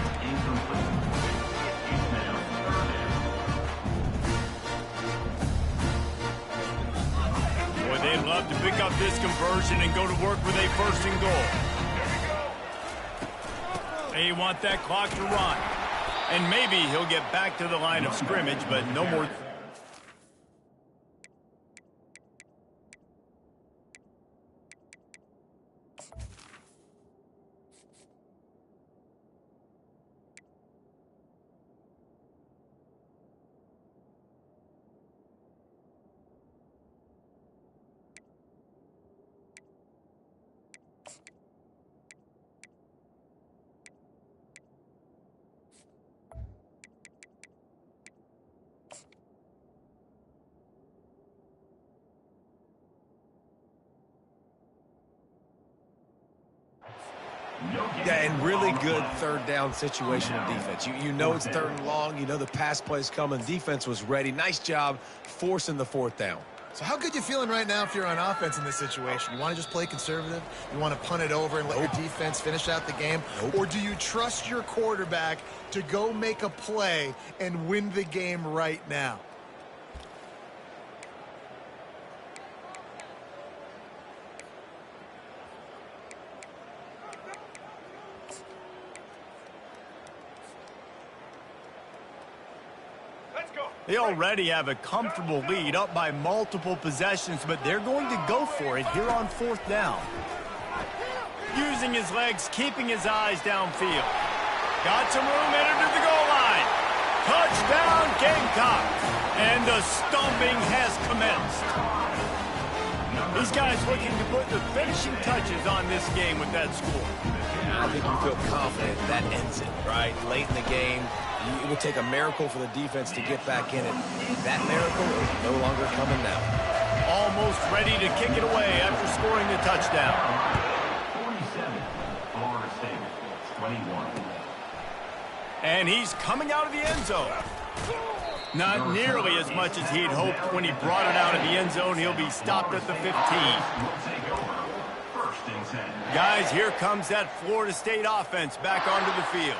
Boy, they'd love to pick up this conversion and go to work with a 1st and goal. They want that clock to run. And maybe he'll get back to the line of scrimmage, but no more. Yeah, and really good 3rd down situational defense. You know it's 3rd and long. You know the pass play's coming. Defense was ready. Nice job forcing the 4th down. So how good you feeling right now if you're on offense in this situation? You want to just play conservative? You want to punt it over and let your defense finish out the game? Or do you trust your quarterback to go make a play and win the game right now? They already have a comfortable lead, up by multiple possessions, but they're going to go for it here on 4th down. Using his legs, keeping his eyes downfield. Got some room, entered to the goal line. Touchdown, Gamecock. And the stomping has commenced. These guys looking to put the finishing touches on this game with that score. I think you feel confident that ends it, right? Late in the game, it would take a miracle for the defense to get back in it. That miracle is no longer coming now. Almost ready to kick it away after scoring the touchdown. 47, Florida State, 21. And he's coming out of the end zone. Not nearly as much as he'd hoped when he brought it out of the end zone. He'll be stopped at the 15. Guys, here comes that Florida State offense back onto the field.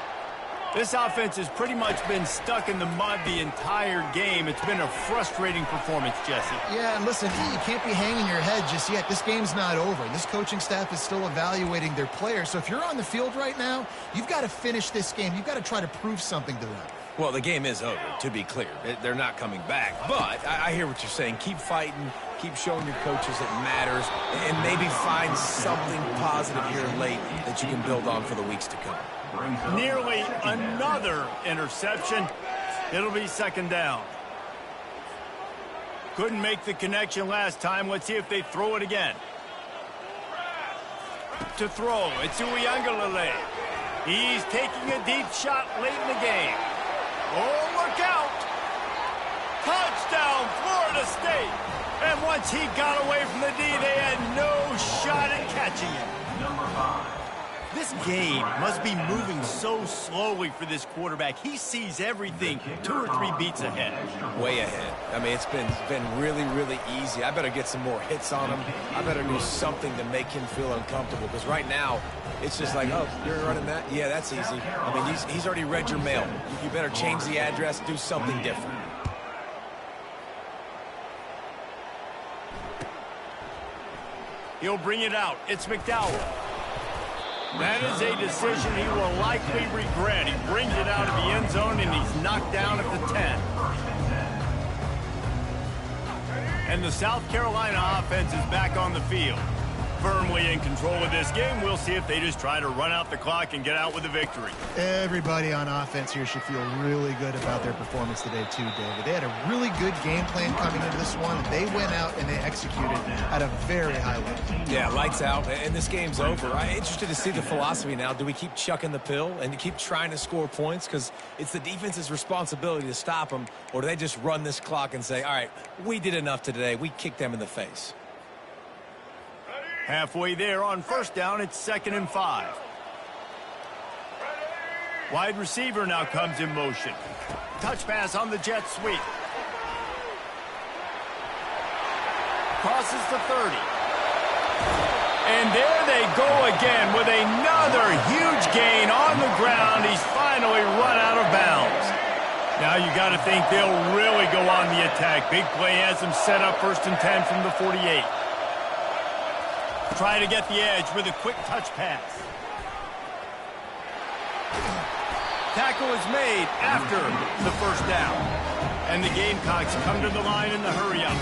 This offense has pretty much been stuck in the mud the entire game. It's been a frustrating performance, Jesse. Yeah, and listen, you can't be hanging your head just yet. This game's not over. This coaching staff is still evaluating their players. So if you're on the field right now, you've got to finish this game. You've got to try to prove something to them. Well, the game is over, to be clear. They're not coming back. But I hear what you're saying. Keep fighting. Keep showing your coaches it matters. And maybe find something positive here late that you can build on for the weeks to come. Nearly another interception. It'll be second down. Couldn't make the connection last time. Let's see if they throw it again. To throw, it's Uiagalelei. He's taking a deep shot late in the game. Oh, look out! Touchdown, Florida State! And once he got away from the D, they had no shot at catching him. Number 5. This game must be moving so slowly for this quarterback. He sees everything 2 or 3 beats ahead. Way ahead. I mean, it's been really, really easy. I better get some more hits on him. I better do something to make him feel uncomfortable. Because right now, it's just like, oh, you're running that? Yeah, that's easy. I mean, he's already read your mail. You better change the address, do something different. He'll bring it out. It's McDowell. That is a decision he will likely regret. He brings it out of the end zone, and he's knocked down at the 10. And the South Carolina offense is back on the field. Firmly in control of this game. We'll see if they just try to run out the clock and get out with a victory. Everybody on offense here should feel really good about their performance today too, David. They had a really good game plan coming into this one. They went out and they executed at a very high level. Yeah, lights out, and this game's over. I'm interested to see the philosophy now. Do we keep chucking the pill and keep trying to score points? Because it's the defense's responsibility to stop them, or do they just run this clock and say, all right, we did enough today. We kicked them in the face. Halfway there on first down, it's 2nd and 5. Wide receiver now comes in motion. Touch pass on the jet sweep. Crosses the 30. And there they go again with another huge gain on the ground. He's finally run out of bounds. Now you got to think they'll really go on the attack. Big play has them set up 1st and 10 from the 48. Try to get the edge with a quick touch pass. Tackle is made after the first down. And the Gamecocks come to the line in the hurry-up.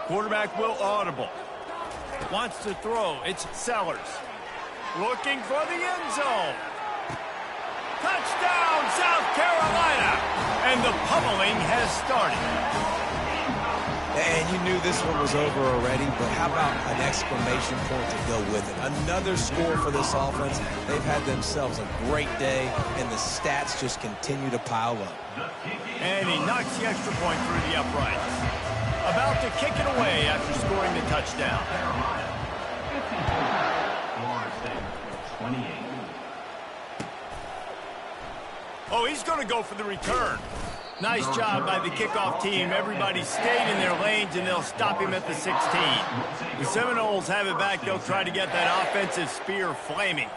Quarterback will audible. Wants to throw. It's Sellers. Looking for the end zone. Touchdown, South Carolina! And the pummeling has started. And you knew this one was over already, but how about an exclamation point to go with it? Another score for this offense. They've had themselves a great day, and the stats just continue to pile up. And he knocks the extra point through the uprights. About to kick it away after scoring the touchdown. Florida State, 28. Oh, he's going to go for the return. Nice job by the kickoff team. Everybody stayed in their lanes, and they'll stop him at the 16. The Seminoles have it back. They'll try to get that offensive spear flaming.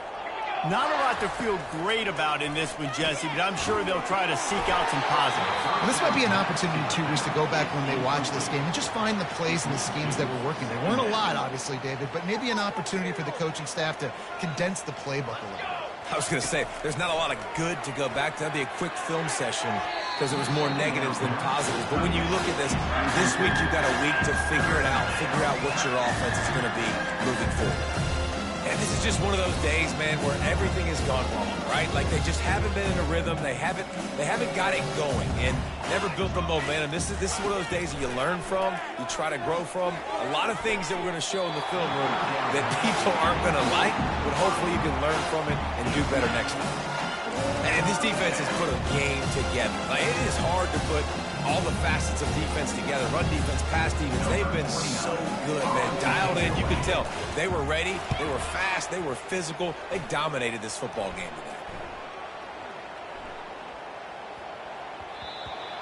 Not a lot to feel great about in this one, Jesse, but I'm sure they'll try to seek out some positives. Well, this might be an opportunity, too, Reese, to go back when they watch this game and just find the plays and the schemes that were working. There weren't a lot, obviously, David, but maybe an opportunity for the coaching staff to condense the playbook a little bit. I was going to say, there's not a lot of good to go back to. That'd be a quick film session because there was more negatives than positives. But when you look at this week you've got a week to figure it out, figure out what your offense is going to be moving forward. And this is just one of those days, man, where everything has gone wrong, right? Like they just haven't been in a rhythm. They haven't got it going and never built the momentum. This is one of those days that you learn from, you try to grow from. A lot of things that we're going to show in the film room that people aren't going to like, but hopefully you can learn from it and do better next time. And this defense has put a game together. Like, it is hard to put all the facets of defense together. Run defense, pass defense, they've been so good, man. Dialed in, you could tell. They were ready, they were fast, they were physical. They dominated this football game today.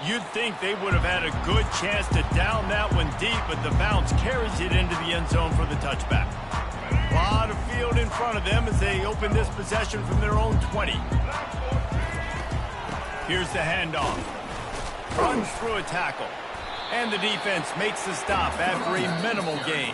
You'd think they would have had a good chance to down that one deep, but the bounce carries it into the end zone for the touchback. A lot of field in front of them as they open this possession from their own 20. Here's the handoff. Runs through a tackle. And the defense makes the stop after a minimal gain.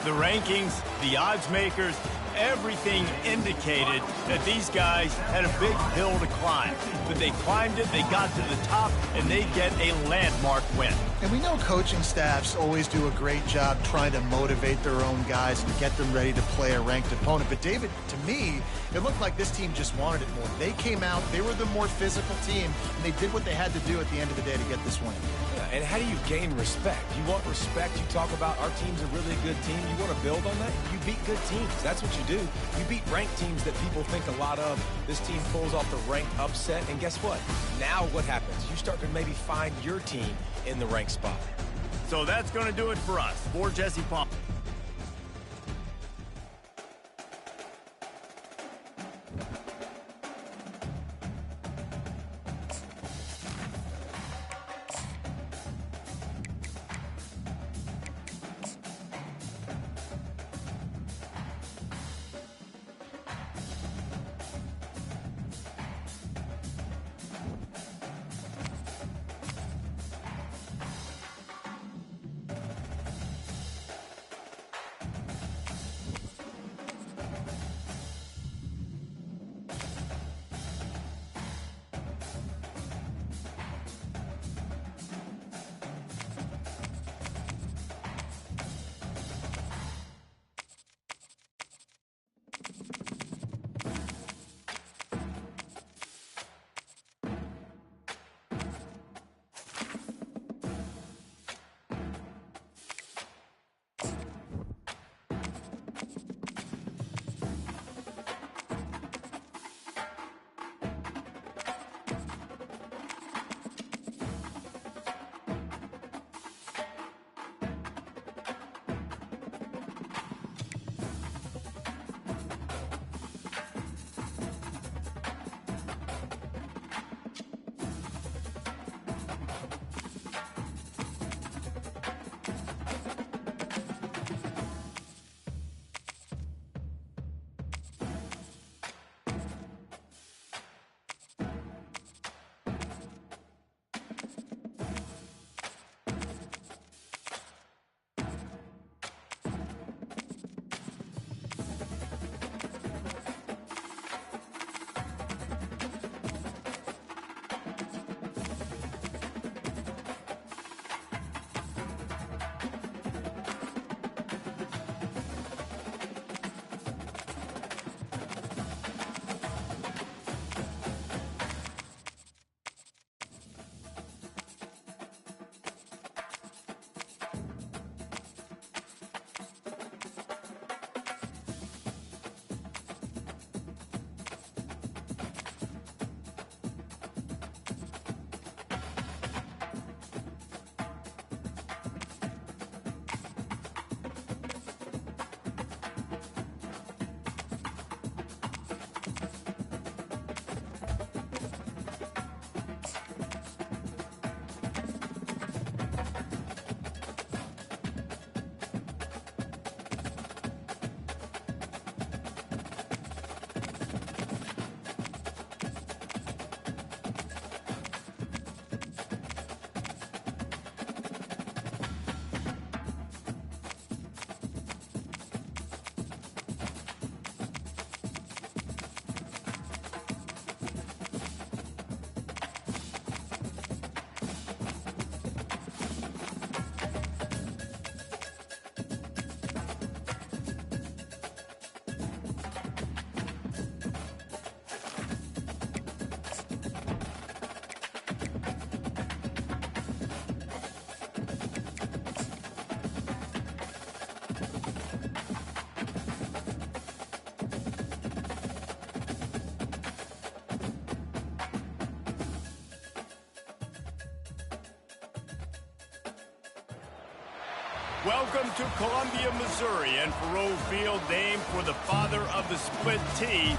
The rankings, the odds makers, everything indicated that these guys had a big hill to climb. But they climbed it, they got to the top, and they get a landmark win. And we know coaching staffs always do a great job trying to motivate their own guys and get them ready to play a ranked opponent. But, David, to me, it looked like this team just wanted it more. They came out, they were the more physical team, and they did what they had to do at the end of the day to get this win. Yeah, and how do you gain respect? You want respect. You talk about our team's a really good team. You want to build on that? You beat good teams. That's what you do. You beat ranked teams that people think a lot of. This team pulls off the ranked upset, and guess what? Now what happens? You start to maybe find your team in the ranked spot. So that's going to do it for us. For Jesse Palmer. Welcome to Columbia, Missouri, and Faroe Field, named for the father of the split T,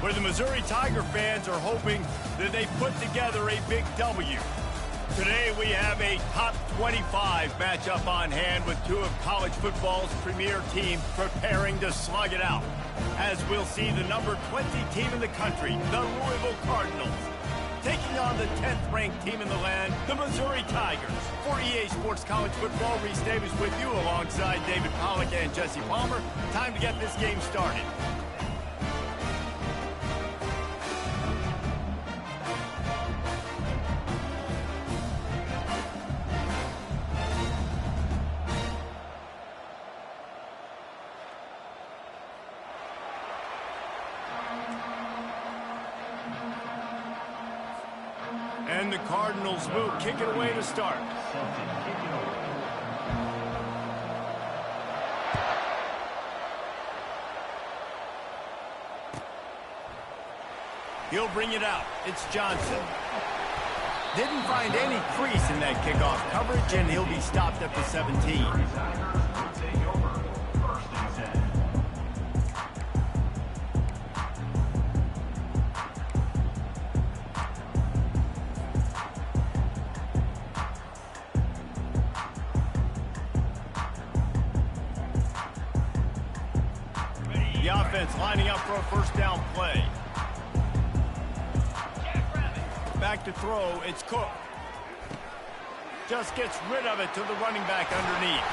where the Missouri Tiger fans are hoping that they put together a big W. Today we have a top 25 matchup on hand with two of college football's premier teams preparing to slug it out. As we'll see the number 20 team in the country, the Louisville Cardinals, taking on the 10th-ranked team in the land, the Missouri Tigers. For EA Sports College Football, Reese Davis with you alongside David Pollack and Jesse Palmer. Time to get this game started. And the Cardinals will kick it away to start. He'll bring it out. It's Johnson. Didn't find any crease in that kickoff coverage, and he'll be stopped at the 17. The offense lining up for a first down play. Back to throw, it's Cook. Just gets rid of it to the running back underneath.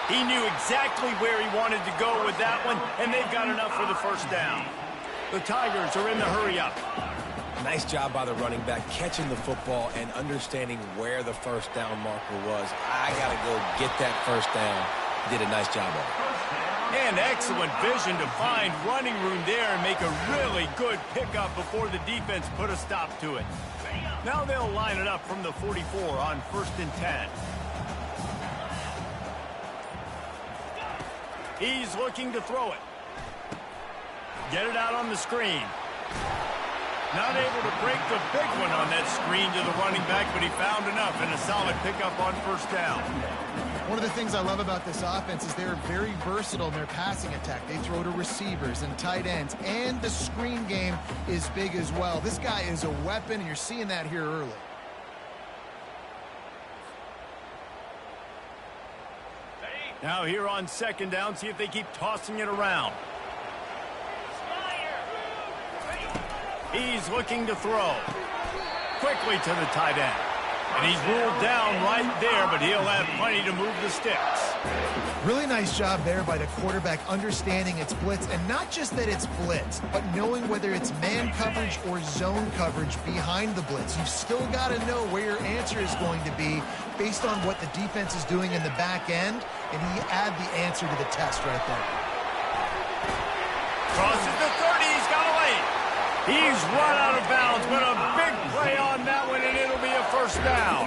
He knew exactly where he wanted to go with that one, and they've got enough for the first down. The Tigers are in the hurry-up. Nice job by the running back catching the football and understanding where the first down marker was. I got to go get that first down. Did a nice job of it. And excellent vision to find running room there and make a really good pickup before the defense put a stop to it. Now they'll line it up from the 44 on 1st and 10. He's looking to throw it. Get it out on the screen. Not able to break the big one on that screen to the running back, but he found enough and a solid pickup on first down. One of the things I love about this offense is they're very versatile in their passing attack. They throw to receivers and tight ends, and the screen game is big as well. This guy is a weapon, and you're seeing that here early. Now here on 2nd down, see if they keep tossing it around. He's looking to throw. Quickly to the tight end. And he's ruled down right there, but he'll have plenty to move the sticks. Really nice job there by the quarterback understanding it's blitz, and not just that it's blitz, but knowing whether it's man coverage or zone coverage behind the blitz. You've still got to know where your answer is going to be based on what the defense is doing in the back end, and he add the answer to the test right there. Crosses the 30, he's got away. He's run out of bounds, but a big play on that one, and it'll be a first down.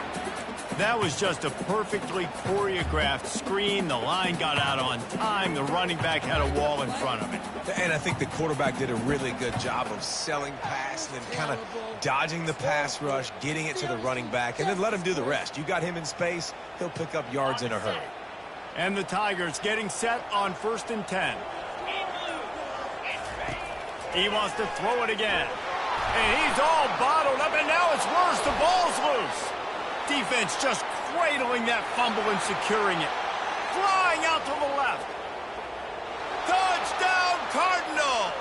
That was just a perfectly choreographed screen. The line got out on time. The running back had a wall in front of it. And I think the quarterback did a really good job of selling pass and then kind of dodging the pass rush, getting it to the running back, and then let him do the rest. You got him in space, he'll pick up yards in a hurry. And the Tigers getting set on 1st and 10. He wants to throw it again. And he's all bottled up, and now it's worse. The ball's loose. Defense just cradling that fumble and securing it. Flying out to the left. Touchdown, Cardinals!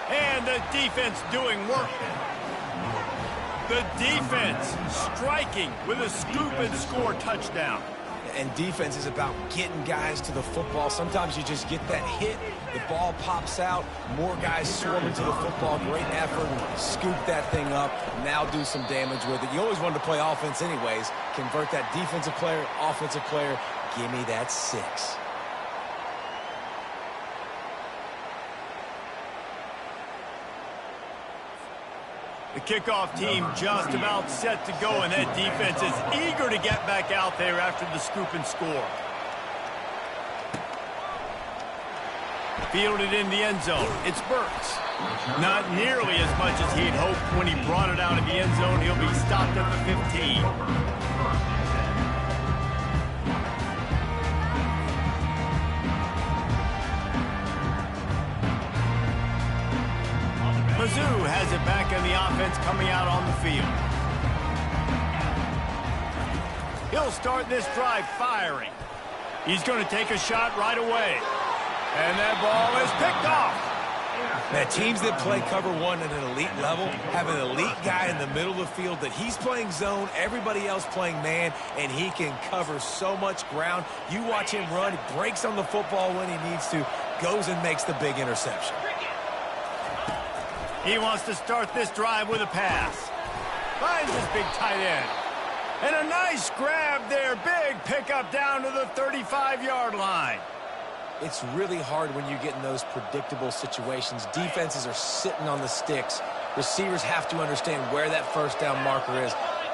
And the defense doing work. The defense striking with a scoop and score touchdown. And defense is about getting guys to the football. Sometimes you just get that hit, the ball pops out, more guys swarming to the football. Great effort, scoop that thing up, now do some damage with it. You always wanted to play offense anyways. Convert that defensive player, offensive player, give me that 6. The kickoff team just about set to go, and that defense is eager to get back out there after the scoop and score. Fielded in the end zone. It's Burks. Not nearly as much as he'd hoped when he brought it out of the end zone. He'll be stopped at the 15. Mizzou has it back in the offense coming out on the field. He'll start this drive firing. He's going to take a shot right away. And that ball is picked off. Man, teams that play cover one at an elite level have an elite guy in the middle of the field that he's playing zone, everybody else playing man, and he can cover so much ground. You watch him run, he breaks on the football when he needs to, goes and makes the big interception. He wants to start this drive with a pass. Finds his big tight end. And a nice grab there. Big pickup down to the 35-yard line. It's really hard when you get in those predictable situations. Defenses are sitting on the sticks. Receivers have to understand where that first down marker is.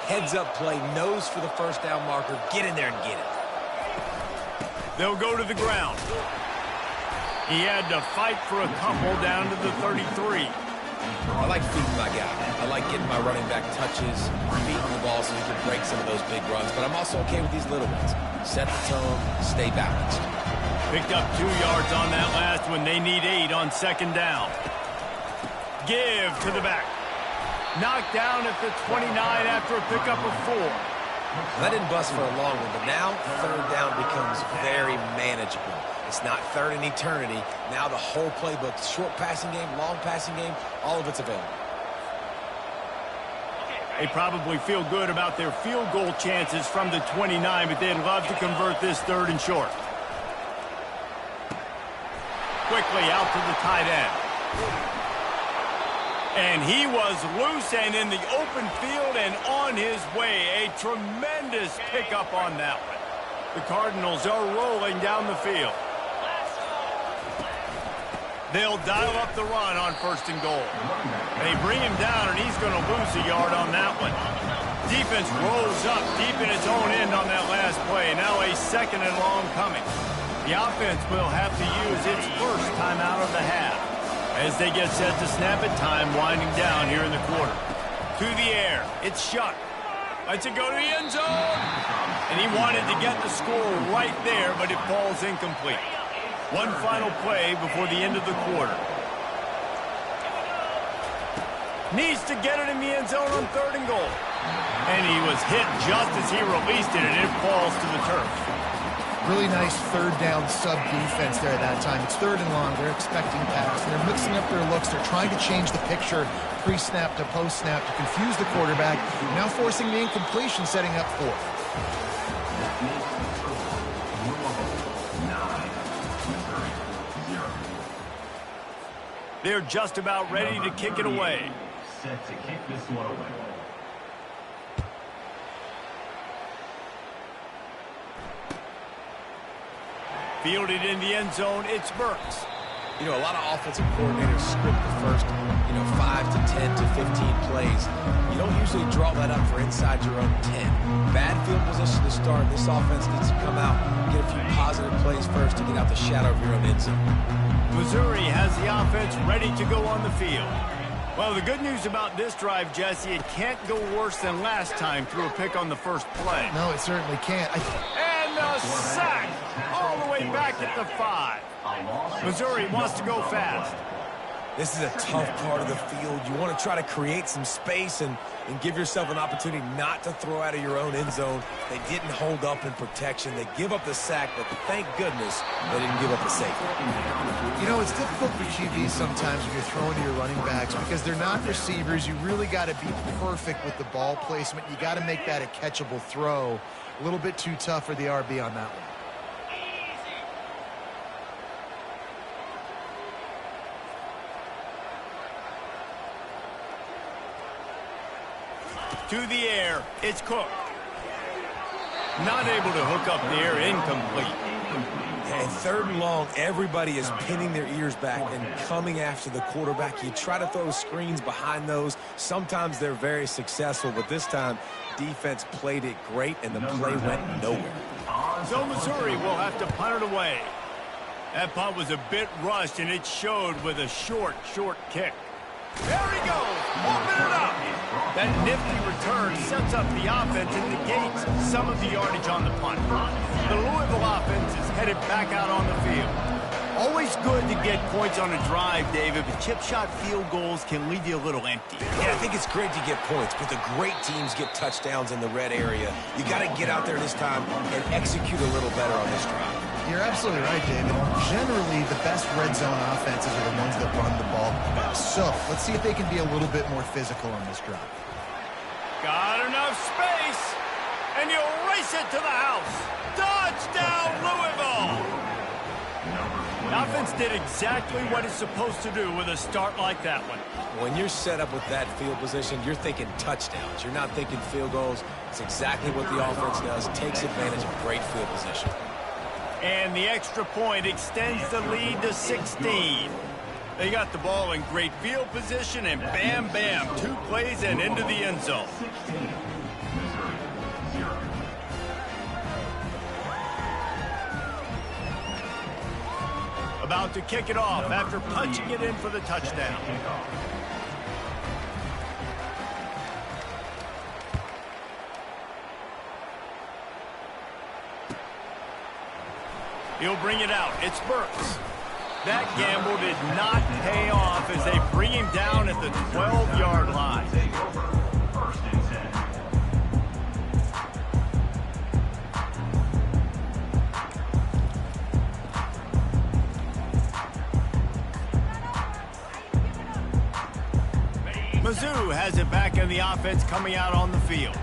Heads-up play, nose for the first down marker. Get in there and get it. They'll go to the ground. He had to fight for a couple down to the 33. I like feeding my guy. I like getting my running back touches, feeding the ball so he can break some of those big runs. But I'm also okay with these little ones. Set the tone, stay balanced. Picked up 2 yards on that last one. They need 8 on second down. Give to the back. Knocked down at the 29 after a pickup of 4. That didn't bust for a long one, but now third down becomes very manageable. It's not third in eternity. Now the whole playbook, short passing game, long passing game, all of it's available. They probably feel good about their field goal chances from the 29, but they'd love to convert this third and short. Quickly out to the tight end. And he was loose and in the open field and on his way. A tremendous pickup on that one. The Cardinals are rolling down the field. They'll dial up the run on first and goal. They bring him down, and he's going to lose a yard on that one. Defense rolls up deep in its own end on that last play. Now a second and long coming. The offense will have to use its first timeout of the half. As they get set to snap it, time winding down here in the quarter. To the air. It's Shuck. Lets it go to the end zone. And he wanted to get the score right there, but it falls incomplete. One final play before the end of the quarter. Needs to get it in the end zone on third and goal. And he was hit just as he released it, and it falls to the turf. Really nice third down sub defense there at that time. It's third and long. They're expecting pass. And they're mixing up their looks. They're trying to change the picture pre-snap to post-snap to confuse the quarterback. Now forcing the incompletion, setting up fourth. They're just about ready to kick it away. Set to kick this one away. Fielded in the end zone, it's Burks. You know, a lot of offensive coordinators script the first, 5 to 10 to 15 plays. You don't usually draw that up for inside your own 10. Bad field position to start. This offense needs to come out and get a few positive plays first to get out the shadow of your own end zone. Missouri has the offense ready to go on the field. Well, the good news about this drive, Jesse, it can't go worse than last time through a pick on the first play. No, it certainly can't. And a sack all the way back at the 5. Missouri wants to go fast. This is a tough part of the field. You want to try to create some space and give yourself an opportunity not to throw out of your own end zone. They didn't hold up in protection. They give up the sack, but thank goodness they didn't give up the safety. You know, it's difficult for QBs sometimes when you're throwing to your running backs because they're not receivers. You really got to be perfect with the ball placement. You got to make that a catchable throw. A little bit too tough for the RB on that one. To the air, it's Cook. Not able to hook up there, incomplete. And third and long, everybody is pinning their ears back and coming after the quarterback. You try to throw screens behind those. Sometimes they're very successful, but this time, defense played it great, and the play went nowhere. So Missouri will have to punt it away. That punt was a bit rushed, and it showed with a short kick. There he goes, open it up. That nifty return sets up the offense and negates some of the yardage on the punt. The Louisville offense is headed back out on the field. Always good to get points on a drive, David, but chip shot field goals can leave you a little empty. Yeah, I think it's great to get points, but the great teams get touchdowns in the red area. You got to get out there this time and execute a little better on this drive. You're absolutely right, David. Generally, the best red zone offenses are the ones that run the ball best. So let's see if they can be a little bit more physical on this drive. Got enough space, and you'll race it to the house. Touchdown, Louisville! The offense did exactly what it's supposed to do with a start like that one. When you're set up with that field position, you're thinking touchdowns. You're not thinking field goals. It's exactly what the offense does. Takes advantage of great field position. And the extra point extends the lead to 16. They got the ball in great field position, and bam, bam, 2 plays and into the end zone. 16, Missouri, 0. About to kick it off after punching it in for the touchdown. He'll bring it out. It's Burks. That gamble did not pay off as they bring him down at the 12-yard line. First and 10. Mizzou has it back in the offense coming out on the field.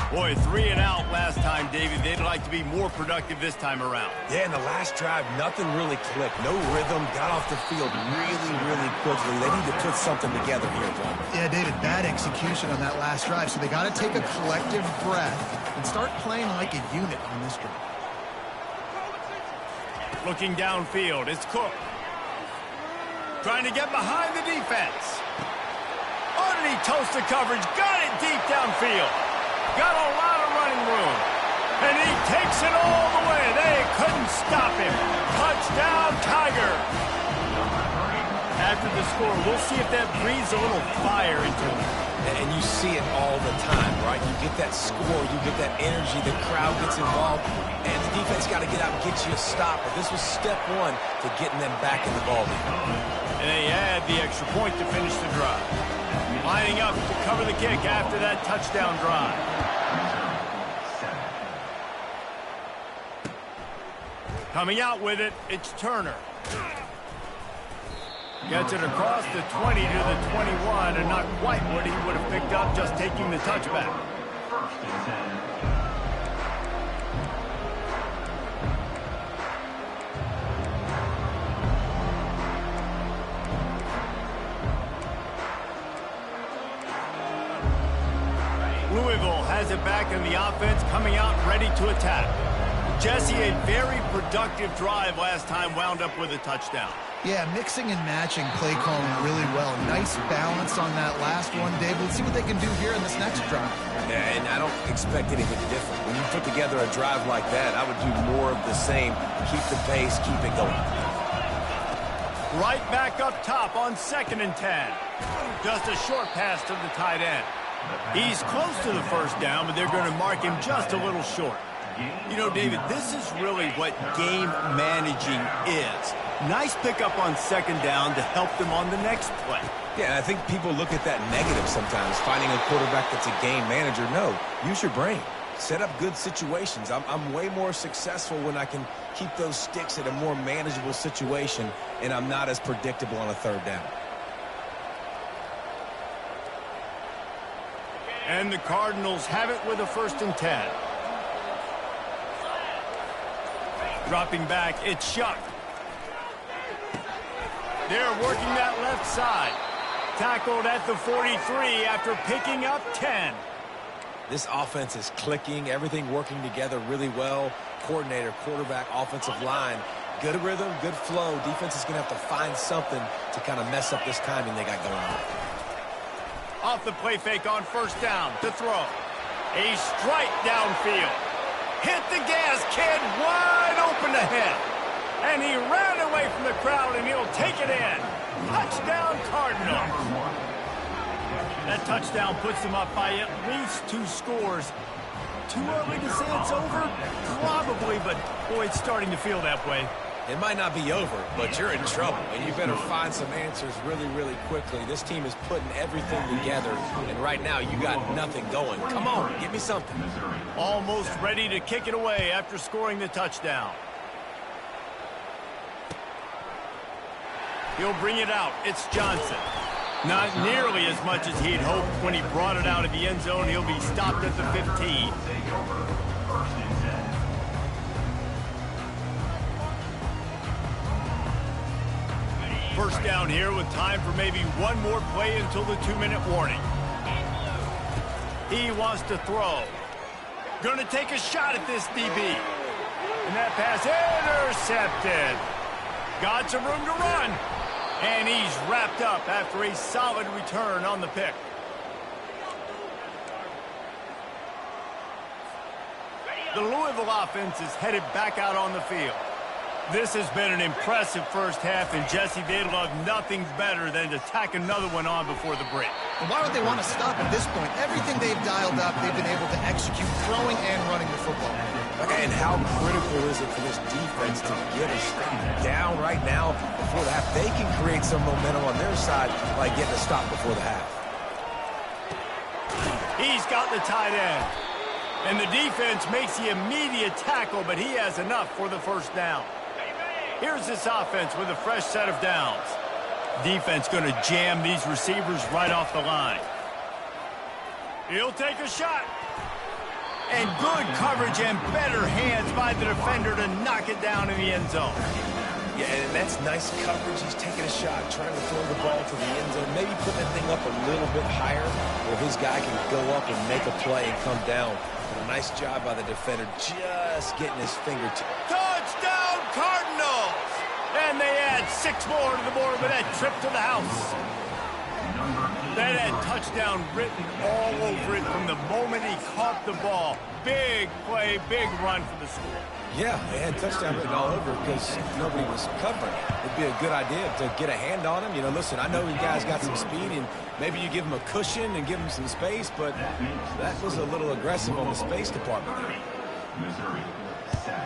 Boy, 3 and out last time, David. They'd like to be more productive this time around. Yeah, in the last drive, nothing really clicked. No rhythm, got off the field really, really quickly. They need to put something together here, Glenn. Yeah, David, bad execution on that last drive, so they got to take a collective breath and start playing like a unit on this drive. Looking downfield, it's Cook. Trying to get behind the defense. Underneath toast the coverage, got it deep downfield. Got a lot of running room. And he takes it all the way. They couldn't stop him. Touchdown, Tiger. After the score, we'll see if that breathes a little fire into him. And you see it all the time, right? You get that score, you get that energy, the crowd gets involved, and the defense got to get out and get you a stop. But this was step 1 to getting them back in the ballgame. And they add the extra point to finish the drive. Lining up to cover the kick after that touchdown drive. Coming out with it, it's Turner. Gets it across the 20 to the 21, and not quite what he would have picked up just taking the touchback. First and 10. Louisville has it back in the offense, coming out ready to attack. Jesse, a very productive drive last time, wound up with a touchdown. Yeah, mixing and matching play calling really well. Nice balance on that last one, Dave. Let's see what they can do here in this next drive. Yeah, and I don't expect anything different. When you put together a drive like that, I would do more of the same. Keep the pace, keep it going. Right back up top on 2nd and 10. Just a short pass to the tight end. He's close to the first down, but they're going to mark him just a little short. You know, David, this is really what game managing is. Nice pickup on 2nd down to help them on the next play. Yeah, I think people look at that negative sometimes, finding a quarterback that's a game manager. No, use your brain. Set up good situations. I'm way more successful when I can keep those sticks at a more manageable situation, and I'm not as predictable on a 3rd down. And the Cardinals have it with a 1st and 10. Dropping back, it's Shuck. They're working that left side. Tackled at the 43 after picking up 10. This offense is clicking, everything working together really well. Coordinator, quarterback, offensive line. Good rhythm, good flow. Defense is going to have to find something to kind of mess up this timing they got going on. Off the play fake on 1st down to throw. A strike downfield. Hit the gas, kid, wide open ahead. And he ran away from the crowd, and he'll take it in. Touchdown, Cardinals. That touchdown puts them up by at least 2 scores. Too early to say it's over? Probably, but boy, it's starting to feel that way. It might not be over, but you're in trouble, and you better find some answers really, really quickly. This team is putting everything together, and right now you got nothing going. Come on, give me something. Almost ready to kick it away after scoring the touchdown. He'll bring it out. It's Johnson. Not nearly as much as he'd hoped when he brought it out of the end zone. He'll be stopped at the 15. First down here with time for maybe one more play until the 2-minute warning. He wants to throw. Going to take a shot at this DB. And that pass intercepted. Got some room to run. And he's wrapped up after a solid return on the pick. The Louisville offense is headed back out on the field. This has been an impressive first half, and Jesse, they'd love nothing better than to tack another one on before the break. And why would they want to stop at this point? Everything they've dialed up, they've been able to execute throwing and running the football. And how critical is it for this defense to get a stop down right now before the half? They can create some momentum on their side by getting a stop before the half. He's got the tight end. And the defense makes the immediate tackle, but he has enough for the first down. Here's this offense with a fresh set of downs. Defense going to jam these receivers right off the line. He'll take a shot. And good coverage and better hands by the defender to knock it down in the end zone. Yeah, and that's nice coverage. He's taking a shot, trying to throw the ball to the end zone. Maybe put that thing up a little bit higher where his guy can go up and make a play and come down. But a nice job by the defender just getting his fingertips. Touchdown, Cardinals! And they add 6 more to the board with that trip to the house. That had touchdown written all over it from the moment he caught the ball. Big play, big run for the score. Yeah, they had touchdown written all over because nobody was covering. It'd be a good idea to get a hand on him. You know, listen, I know you guys got some speed, and maybe you give him a cushion and give him some space, but that was a little aggressive on the space department there. Missouri, 7.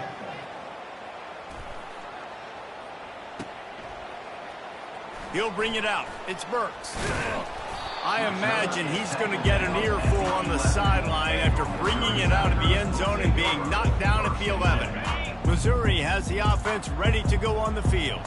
He'll bring it out. It's Burks. I imagine he's going to get an earful on the sideline after bringing it out of the end zone and being knocked down at the 11. Missouri has the offense ready to go on the field.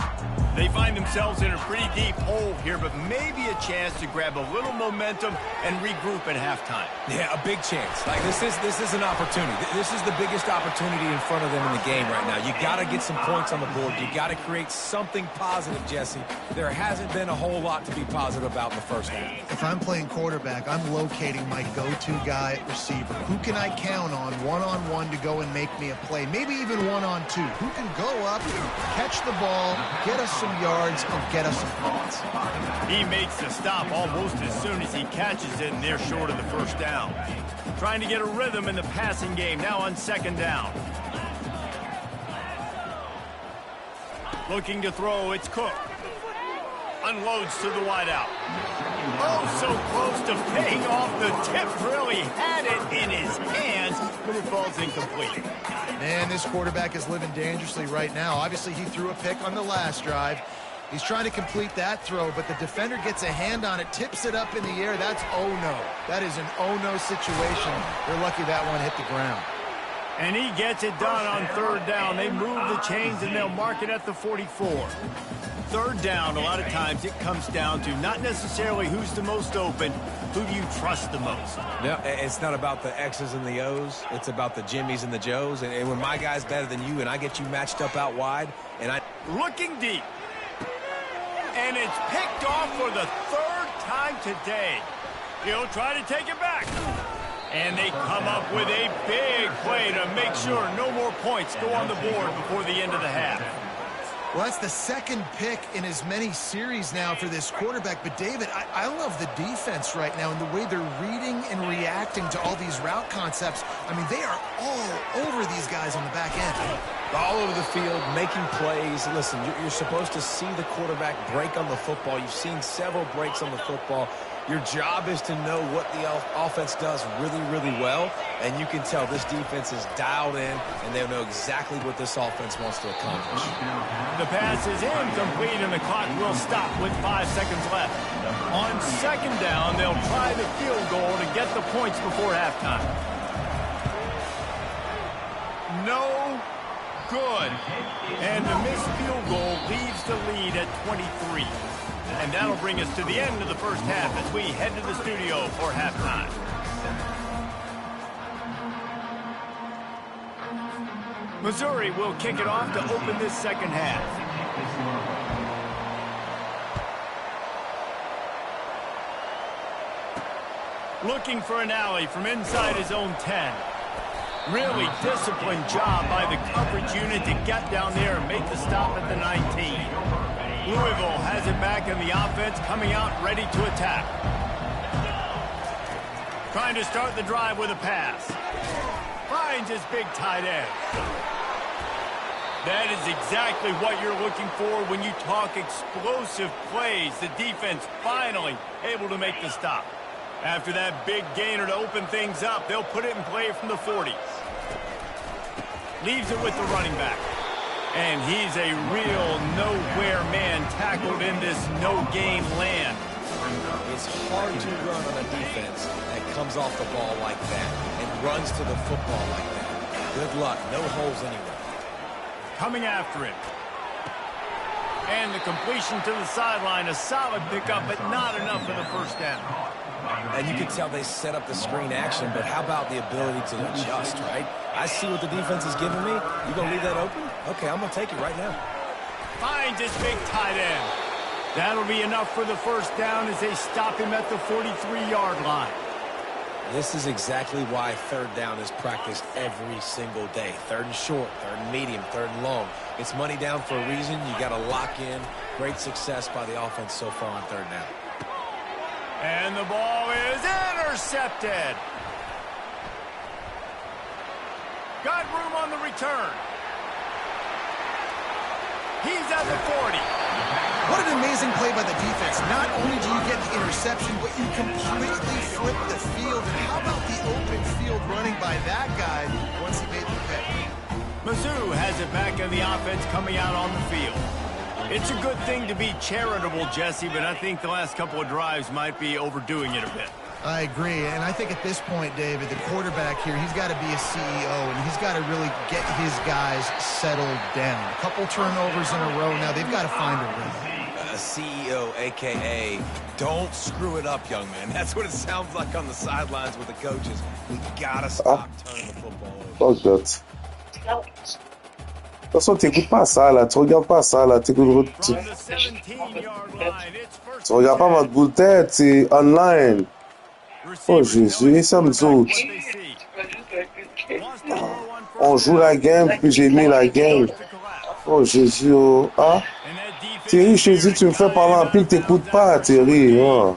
They find themselves in a pretty deep hole here, but maybe a chance to grab a little momentum and regroup at halftime. Yeah, a big chance. Like this is an opportunity. This is the biggest opportunity in front of them in the game right now. You got to get some points on the board. You got to create something positive, Jesse. There hasn't been a whole lot to be positive about in the first half. If I'm playing quarterback, I'm locating my go-to guy at receiver. Who can I count on one-on-one to go and make me a play? Maybe even one-on-two. Who can go up, catch the ball, get us some yards, and get us some points? He makes the stop almost as soon as he catches it, and they're short of the first down. Trying to get a rhythm in the passing game now on second down. Looking to throw, it's Cook. Unloads to the wideout. Oh, so close to paying off the tip. Really had it in his hands, but it falls incomplete. Man, this quarterback is living dangerously right now. Obviously, he threw a pick on the last drive. He's trying to complete that throw, but the defender gets a hand on it, tips it up in the air. That's oh-no. That is an oh-no situation. They're lucky that one hit the ground. And he gets it done on third down. They move the chains, and they'll mark it at the 44. Third down, a lot of times it comes down to not necessarily who's the most open, who do you trust the most. No, it's not about the X's and the O's. It's about the Jimmys and the Joes. And when my guy's better than you and I get you matched up out wide, and I... Looking deep. And it's picked off for the third time today. He'll try to take it back. And they come up with a big play to make sure no more points go on the board before the end of the half. Well, that's the second pick in as many series now for this quarterback. But, David, I love the defense right now and the way they're reading and reacting to all these route concepts. I mean, they are all over these guys on the back end. All over the field, making plays. Listen, you're supposed to see the quarterback break on the football. You've seen several breaks on the football. Your job is to know what the offense does really, really well, and you can tell this defense is dialed in, and they know exactly what this offense wants to accomplish. The pass is incomplete, and the clock will stop with 5 seconds left. On second down, they'll try the field goal to get the points before halftime. No good. And the missed field goal leaves the lead at 23. And that'll bring us to the end of the first half as we head to the studio for halftime. Missouri will kick it off to open this second half. Looking for an alley from inside his own 10. Really disciplined job by the coverage unit to get down there and make the stop at the 19. Louisville has it back in the offense, coming out ready to attack. Trying to start the drive with a pass. Finds his big tight end. That is exactly what you're looking for when you talk explosive plays. The defense finally able to make the stop. After that big gainer to open things up, they'll put it in play from the 40. Leaves it with the running back. And he's a real nowhere man tackled in this no-gain land. It's hard to run on a defense that comes off the ball like that and runs to the football like that. Good luck. No holes anywhere. Coming after him. And the completion to the sideline. A solid pickup, but not enough for the first down. And you can tell they set up the screen action, but how about the ability to adjust, right? I see what the defense is giving me. You going to leave that open? Okay, I'm going to take it right now. Finds his big tight end. That'll be enough for the first down as they stop him at the 43-yard line. This is exactly why third down is practiced every single day. Third and short, third and medium, third and long. It's money down for a reason. You got to lock in. Great success by the offense so far on third down. And the ball is intercepted. Got room on the return. He's at the 40. What an amazing play by the defense. Not only do you get the interception, but you completely flip the field. And how about the open field running by that guy once he made the pick? Mizzou has it back in the offense coming out on the field. It's a good thing to be charitable, Jesse, but I think the last couple of drives might be overdoing it a bit. I agree, and I think at this point, David, the quarterback here, he's got to be a CEO, and he's got to really get his guys settled down. A couple turnovers in a row now. They've got to find a rhythm. A CEO, a.k.a. don't screw it up, young man. That's what it sounds like on the sidelines with the coaches. We got to stop turning the football over. Fuck that. De toute façon, t'écoutes pas ça, là. Tu regardes pas ça, là. Tu regardes pas votre bout de tête, c'est online. Oh, Jésus, ça me saute. On joue la game, puis j'ai mis la game. Oh, Jésus, oh. Ah. Thierry, je te dis, tu me fais parler en pile, t'écoutes pas, Thierry. Oh.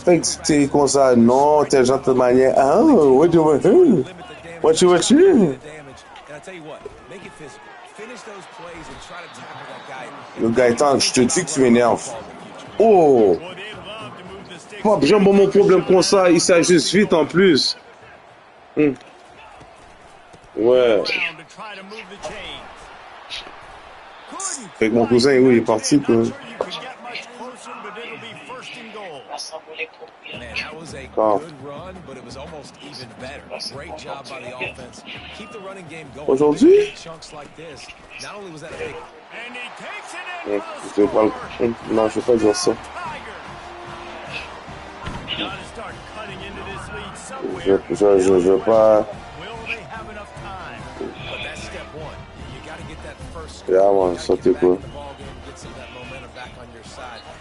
Fait que tu es comme ça, non, t'es gentil de manière. Ah, what you want to? What you want to? Le Gaëtan, je te dis que tu m'énerves. Oh! Pas besoin de mon problème comme ça, il s'ajuste vite en plus. Ouais. Fait que mon cousin, oui, il est parti, quoi. Man, that was a good run, but it was almost even better. Great job by the offense. Keep the running game going. Aujourd'hui? Chunks like this. Not only was that a big... Je vais pas... Non, je vais pas dire ça. Je vais pas... Yeah, man, sauter quoi.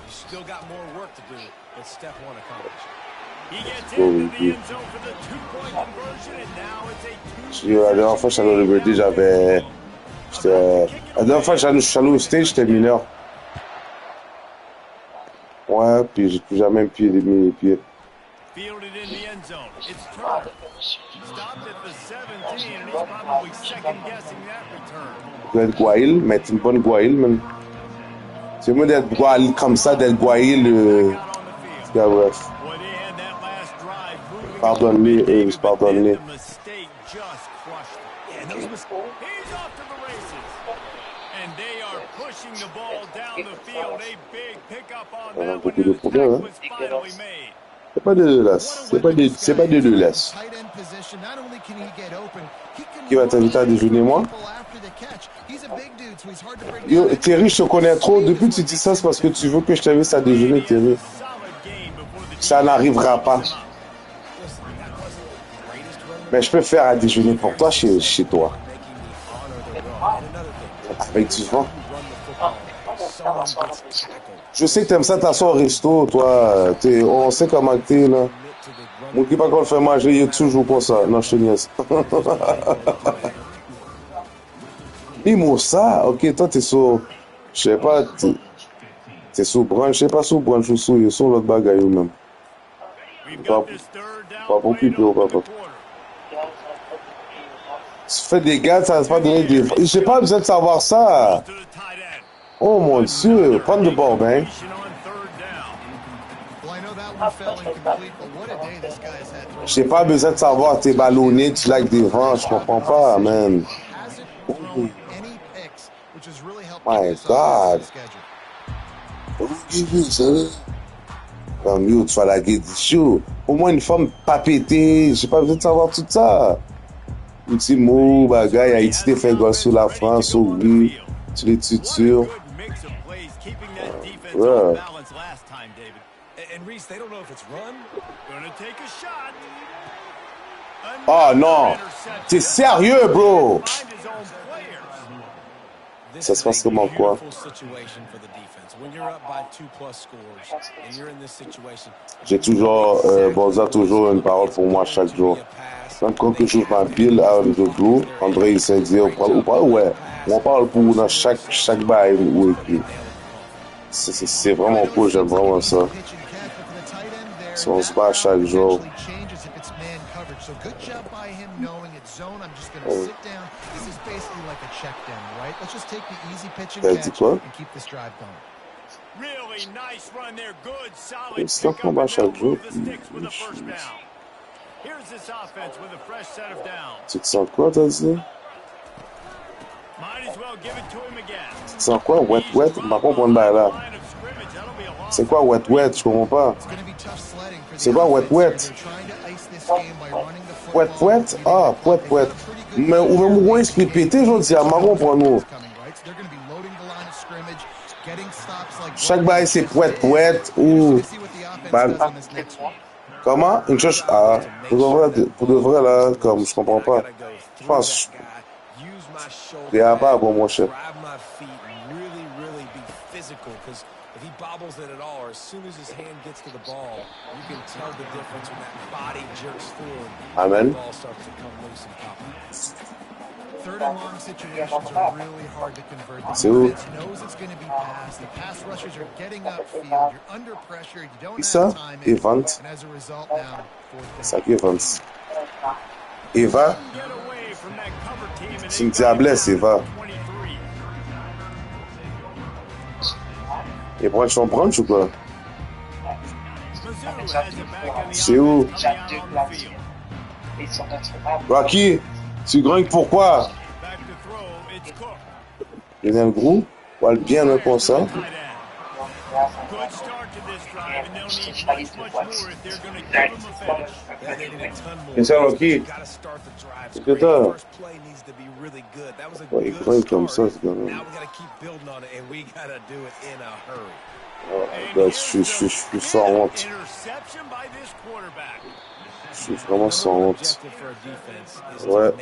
Still got more work to do, but step one accomplished. He gets into the end zone for the two-point conversion, and now it's a two. La dernière fois, Shallow Liberty, j'avais... La dernière fois, Shallow Stage, j'étais mineur. Ouais, puis j'ai plus jamais mis les pieds. Fielded in the end zone. It's Turner. Stopped at the 17, and he's probably second-guessing that return. Je vais être Guail, mettre une bonne Guail, man. C'est mieux d'être broyé comme ça, d'être broyé le... Yeah, ref. Pardonne-les, pardonne-les. On a beaucoup de problèmes, hein. C'est pas dégueulasse. C'est pas dégueulasse. Qui va t'inviter à déjeuner, moi? Yo, Terry, je te connais trop. Depuis que tu dis ça, c'est parce que tu veux que je t'invite à déjeuner, Terry. Ça n'arrivera pas. Mais je peux faire à déjeuner pour toi chez toi. Avec du vent. Je sais que t'aimes ça t'asseoir au resto, toi. On sait comment t'es, là. Moi qui pas qu'on le fait manger, il est toujours pour ça. Non, je te niaise. Dis-moi ça. Ok, toi, t'es sur... Je sais pas, t'es sur brunch. Je sais pas sur brunch ou sur l'autre bagaille ou même. Pas pour occuper ou pas. Tu fais des gars, ça va pas donner des... J'ai pas besoin de savoir ça. Oh mon Dieu, prends le bord, ben. J'ai pas besoin de savoir t'es ballonné, tu like des vents, je comprends pas, man. Oh. My God. Comme yo, tu vas la gueule du show. Au moins une femme pas pétée, j'ai pas besoin de savoir tout ça. Un petit mot, bagaille, Haïti te fait gosse sur la France, oui, tu les tutures. Ouais. Oh non! T'es sérieux, bro? Ça se passe comment, quoi? J'ai toujours, Boza toujours une parole pour moi chaque jour. Même quand je joue ma pile à le dos, André il s'est dit, ouais, on parle pour dans chaque bail où écrit. C'est vraiment cool, j'aime vraiment ça. Si on se bat chaque jour. Oh. T'as dit quoi? C'est un combat chaque jour. Tu te sens quoi, t'as dit? Tu te sens quoi? Wet? On va pas comprendre là. C'est quoi wet? Je comprends pas. C'est quoi wet? Wet? Ah, wet. Mais ou même où esprit pété, je dis à marron pour nous. Chaque bail c'est wet ou... Comment? Une chose... Ah, pour de vrai là, comme je comprends pas. Je pense... Il n'y a pas bon mon chef. Amen. C'est où? Qui ça? Evans. Ça qui Evans? Eva? C'est une diablesse, Eva. Et pour son brunch ou quoi? C'est où? Rocky, tu grognes pourquoi? Il y a un gros? On va le bien un comme ça. C'est ça, Rocky? Qu'est-ce que t'as? Ouais, il grogne comme ça, c'est quand même. Oh, je suis sans honte. Je suis vraiment sans honte. Ouais.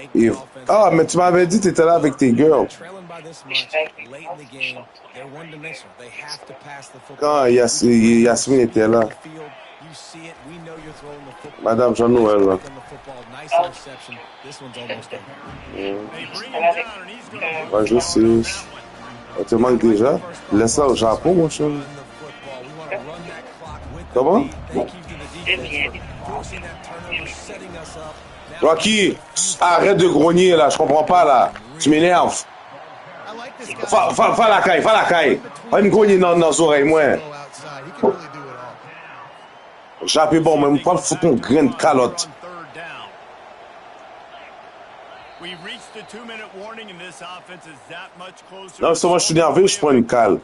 Ah, mais tu m'avais dit que tu étais là avec tes girls. Quand Yasmine était là. Madame Jean-Noël, là. Ouais, je sais. On te manque déjà. Laisse ça au Japon, mon cher. Comment? Rocky, arrête de grogner là, je comprends pas là. Tu m'énerves. this guy. Fa la caille, fa la caille. Pas me cogner dans nos oreilles, moi. Go outside. He can really do it all. J'appuie bon, mais pas foutre une graine de calotte. Non, c'est moi, je suis nerveux, je prends une cale.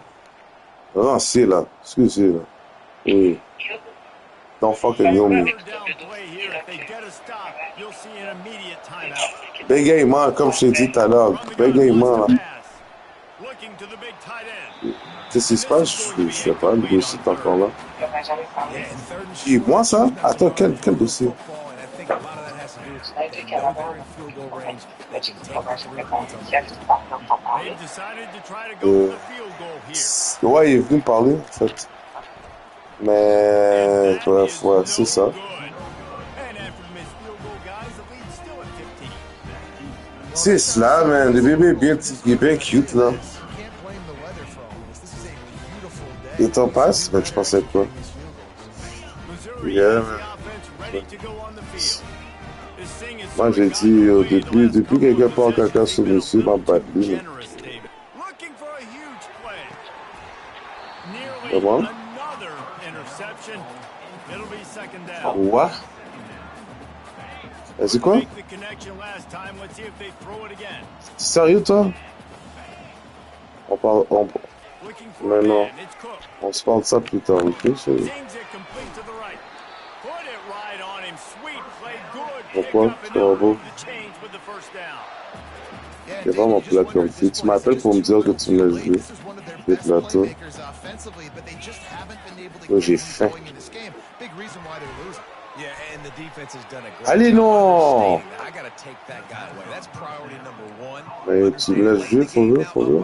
Non, c'est là. Excusez, là. Oui. Don't fucking know me. Bégayement, comme je t'ai dit tout à l'heure. Bégayement, là. Qu'est-ce qui se passe? Je sais pas, le dossier est encore là. Et moi, ça? Attends, quel dossier? Ouais, il est venu me parler, en fait. Mais, bref, ouais, c'est ça. C'est cela, man. Le bébé est bien cute, là. Le temps passe, mais tu pensais quoi? Yeah, man. Moi, j'ai dit, depuis quelque part, quelqu'un sur monsieur m'a battu. Comment? What? C'est quoi? T'es sérieux, toi? Mais non. On se parle de ça plus tard, ok? Pourquoi? C'est pas beau. C'est vraiment plat comme fille. Tu m'appelles pour me dire que tu me joues. Des plateaux. Là, j'ai faim. Allez, non! Mais tu me laisses jouer, faut jouer.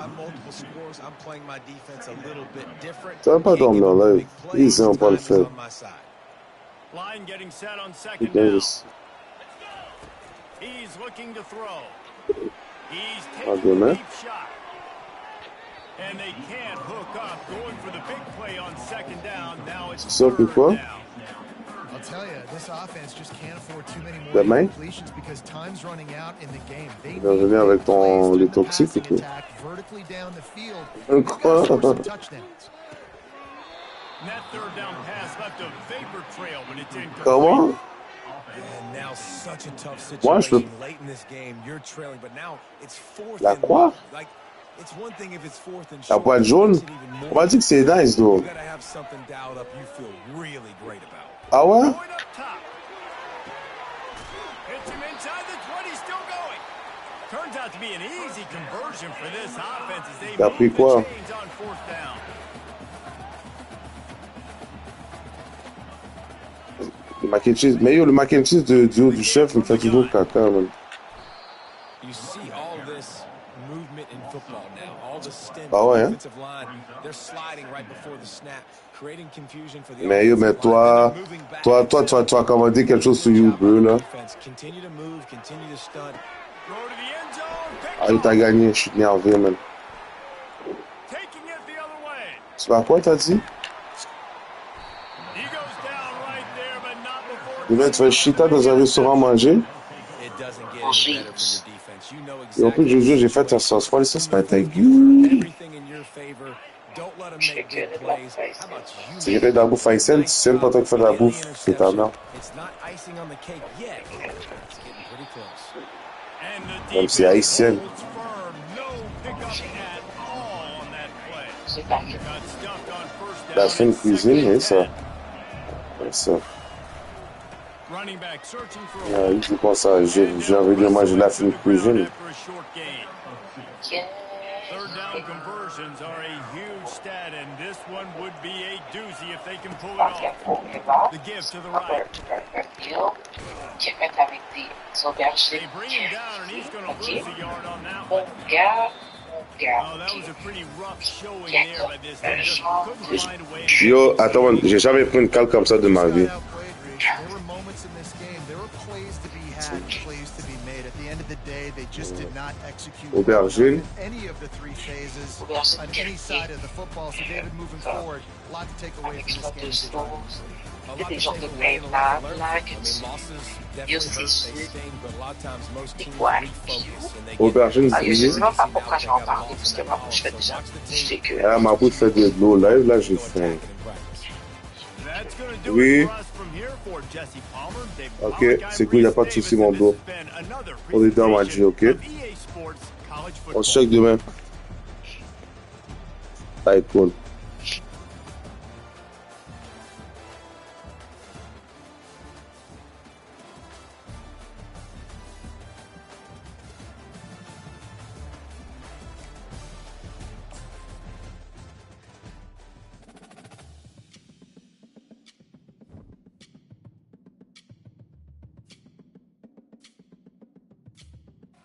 Tu vas pas dormir en live. Ils n'ont pas le fait. Ah, demain. C'est sûr que quoi? Demain? Tu vas venir avec les toxiques et tout. Quoi? Comment? Moi, je peux... La quoi? La pointe jaune? On m'a dit que c'est nice, though. Ah ouais? T'as pris quoi? Le mac and cheese. Mais yo, le mac and cheese du chef me fait toujours caca, man. Ah ouais, hein? Mais yo, mais toi, tu as commandé quelque chose sur YouTube, là. Ah, il t'a gagné, je suis énervé, man. Tu vas quoi, t'as dit? Demain, tu vas chita dans un restaurant manger? Et en plus, j'ai fait un sauce. Faut aller sauce patague. C'est vrai de la bouffe haïtienne, tu sais pas toi qui fais de la bouffe, c'est ta mère. Même si c'est haïtienne. La fine cuisine, oui, ça. Ça. Il dit quoi ça? J'ai envie de manger la fine cuisine. Yo, attends, j'ai jamais pris une cale comme ça de ma vie. There were moments in this game, there were plays to be had, plays to be made. At the end of the day, they just did not execute well in any of the three phases on any side of the football. So David, moving forward, a lot to take away from this game. Il y a des genres de game là que tu aussi des quoi Aubergine je sais même pas pourquoi j'en parle parce que moi je fais déjà je sais que ah ma bouche fait de l'eau live là j'ai faim. Oui. Ok, c'est cool, il n'y a pas de souci mon dos. On est dans ma G, ok? On se check demain. Bye, cool.